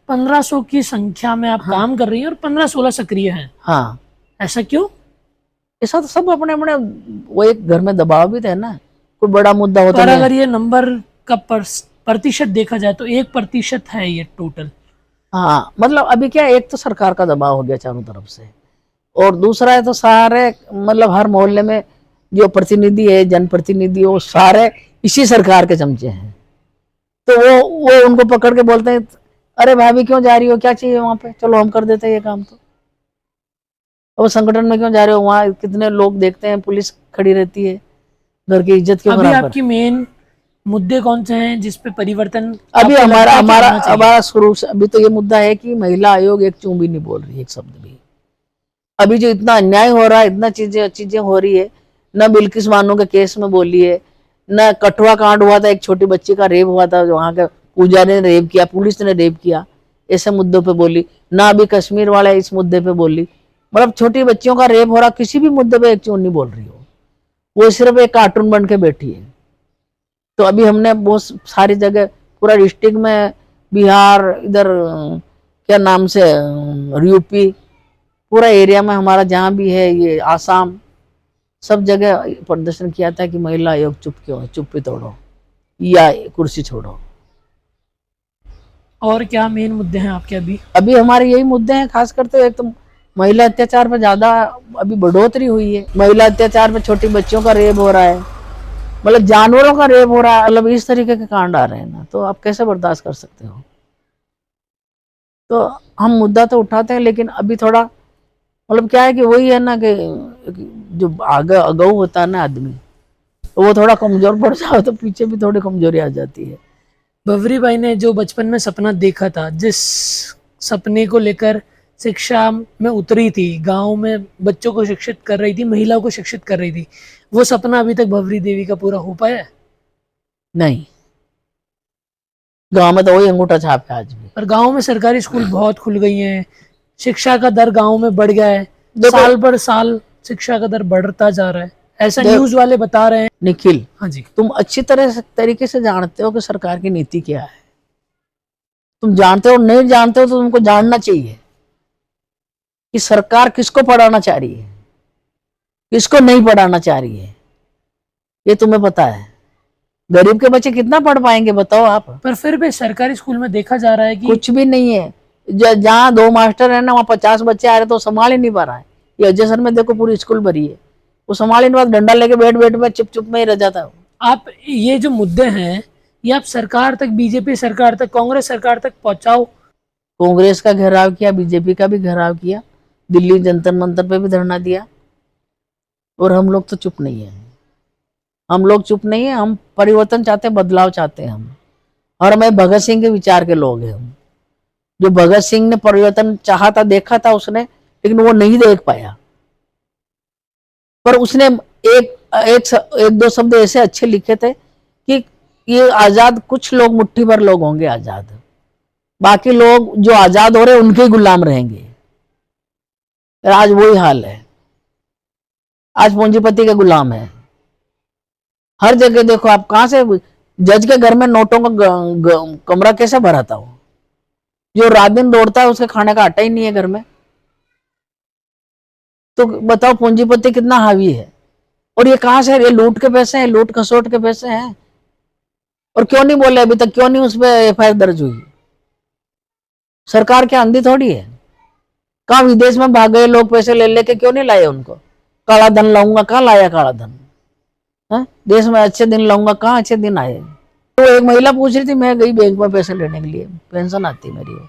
Speaker 2: 1500 की संख्या में आप काम कर रही हैं और 15-16 सक्रिय हैं।
Speaker 1: हाँ,
Speaker 2: ऐसा क्यों?
Speaker 1: ऐसा तो सब अपने अपने, वो एक घर में दबाव भी थे ना, कोई बड़ा मुद्दा होता
Speaker 2: पर
Speaker 1: है।
Speaker 2: अगर ये नंबर का प्रतिशत देखा जाए तो 1% है ये टोटल।
Speaker 1: हाँ, मतलब अभी क्या, एक तो सरकार का दबाव हो गया चारों तरफ से, और दूसरा है तो सारे, मतलब हर मोहल्ले में जो प्रतिनिधि है, जनप्रतिनिधि, वो सारे इसी सरकार के चमचे हैं। तो वो उनको पकड़ के बोलते हैं, अरे भाभी क्यों जा रही हो, क्या चाहिए वहां पे, चलो हम कर देते हैं ये काम। तो वो संगठन में क्यों जा रहे हो, वहां कितने लोग देखते हैं, पुलिस खड़ी रहती है, घर की इज्जत क्यों
Speaker 2: अभी
Speaker 1: खराब
Speaker 2: आपकी मेन मुद्दे कौन से हैं जिस पे परिवर्तन
Speaker 1: अभी
Speaker 2: आपको लगता है कि आना चाहिए?
Speaker 1: हमारा शुरू से अभी तो ये मुद्दा है कि महिला आयोग एक चूं भी नहीं बोल रही, एक शब्द भी। अभी जो इतना अन्याय हो रहा है, इतना चीजें हो रही है, न बिल्किस बानो के केस में बोली है, न कठुआ कांड हुआ था, एक छोटी बच्ची का रेप हुआ था, वहां के पूजा ने रेप किया, पुलिस ने रेप किया, ऐसे मुद्दों पे बोली ना। अभी कश्मीर वाले इस मुद्दे पे बोली। मतलब छोटी बच्चियों का रेप हो रहा, किसी भी मुद्दे पे एक चूं नहीं बोल रही हो, वो सिर्फ एक कार्टून बन के बैठी है। तो अभी हमने बहुत सारी जगह, पूरा डिस्ट्रिक्ट में, बिहार, इधर क्या नाम से, यूपी, पूरा एरिया में हमारा जहाँ भी है, ये आसाम, सब जगह प्रदर्शन किया था कि महिला आयोग चुप क्यों है, चुप्पी तोड़ो या कुर्सी छोड़ो।
Speaker 2: और क्या मेन मुद्दे हैं आपके अभी?
Speaker 1: अभी हमारे यही मुद्दे हैं, खास करते एक तो महिला अत्याचार पे ज्यादा अभी बढ़ोतरी हुई है। महिला अत्याचार पे छोटी बच्चियों का रेप हो रहा है, मतलब जानवरों का रेप हो रहा है, मतलब इस तरीके के कांड आ रहे हैं ना, तो आप कैसे बर्दाश्त कर सकते हो? तो हम मुद्दा तो उठाते हैं, लेकिन अभी थोड़ा, मतलब क्या है कि वही है ना कि जो आगे अगऊ होता है ना आदमी, तो वो थोड़ा कमजोर पड़ जाओ तो पीछे भी थोड़ी कमजोरी आ जाती है।
Speaker 2: भवरी भाई ने जो बचपन में सपना देखा था, जिस सपने को लेकर शिक्षा में उतरी थी, गांव में बच्चों को शिक्षित कर रही थी, महिलाओं को शिक्षित कर रही थी, वो सपना अभी तक भवरी देवी का पूरा हो पाया है?
Speaker 1: नहीं, गांव में तो वही अंगूठा छाप है आज भी।
Speaker 2: पर गांव में सरकारी स्कूल बहुत खुल गई हैं, शिक्षा का दर गांव में बढ़ गया है, साल पर साल शिक्षा का दर बढ़ता जा रहा है, ऐसा न्यूज वाले बता रहे हैं।
Speaker 1: निखिल,
Speaker 2: हाँ जी,
Speaker 1: तुम अच्छी तरीके से जानते हो कि सरकार की नीति क्या है। तुम जानते हो, नहीं जानते हो तो तुमको जानना चाहिए कि सरकार किसको पढ़ाना चाह रही है, किसको नहीं पढ़ाना चाह रही है। ये तुम्हें पता है? गरीब के बच्चे कितना पढ़ पाएंगे बताओ आप?
Speaker 2: पर फिर भी सरकारी स्कूल में देखा जा रहा है कि
Speaker 1: कुछ भी नहीं है। जहाँ 2 मास्टर है ना, वहाँ 50 बच्चे आ रहे तो संभाल ही नहीं पा रहा है। ये अजय सर में देखो पूरी स्कूल भरी है, वो संभाल ही नहीं पा, डंडा लेके बैठ में चुप चुप में ही रह जाता है।
Speaker 2: आप ये जो मुद्दे हैं ये आप सरकार तक, बीजेपी सरकार तक, कांग्रेस सरकार तक पहुंचाओ।
Speaker 1: कांग्रेस का घेराव किया, बीजेपी का भी घेराव किया, दिल्ली जंतर मंतर पे भी धरना दिया, और हम लोग तो चुप नहीं है। हम लोग चुप नहीं है, हम परिवर्तन चाहते हैं, बदलाव चाहते हैं हम। और हमें भगत सिंह के विचार के लोग हैं हम। जो भगत सिंह ने परिवर्तन चाहा था, देखा था उसने, लेकिन वो नहीं देख पाया। पर उसने एक दो शब्द ऐसे अच्छे लिखे थे कि ये आजाद, कुछ लोग, मुट्ठी भर लोग होंगे आजाद, बाकी लोग जो आजाद हो रहे उनके गुलाम रहेंगे। आज वही हाल है, आज पूंजीपति के गुलाम है। हर जगह देखो आप, कहां से जज के घर में नोटों का कमरा कैसे भरा था? वो जो रात दिन दौड़ता है उसके खाने का आटा ही नहीं है घर में। तो बताओ पूंजीपति कितना हावी है। और ये कहां से? ये लूट के पैसे हैं, लूट खसोट के पैसे हैं। और क्यों नहीं बोले अभी तक? क्यों नहीं उस पर FIR दर्ज हुई? सरकार क्या अंधी थोड़ी है? कहां विदेश में भाग गए लोग, पैसे ले लेके क्यों नहीं लाए उनको? काला धन लाऊंगा, कहां लाया काला धन? देश में अच्छे दिन लाऊंगा, कहां अच्छे दिन आए? तो एक महिला पूछ रही थी, मैं गई बैंक में पैसे लेने के लिए, पेंशन आती मेरी, वो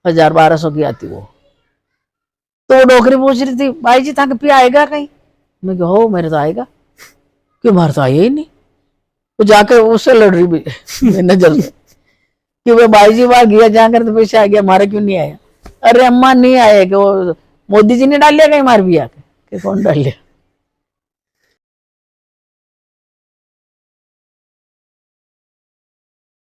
Speaker 1: 1000-1200 की आती वो। तो वो डोकरी पूछ रही थी, भाई जी था कि आएगा कहीं? मैं कहा हो, मेरे तो आएगा। क्यों? बाहर तो आया ही नहीं। वो जाकर उससे लड़ रही भी नजर से कि वो भाई जी बाहर गया, जाकर तो पैसे आ गया, हमारा क्यों नहीं आया? अरे अम्मा नहीं आए कि वो मोदी जी ने डाल लिया कहीं मार भी आके? कौन डाल लिया?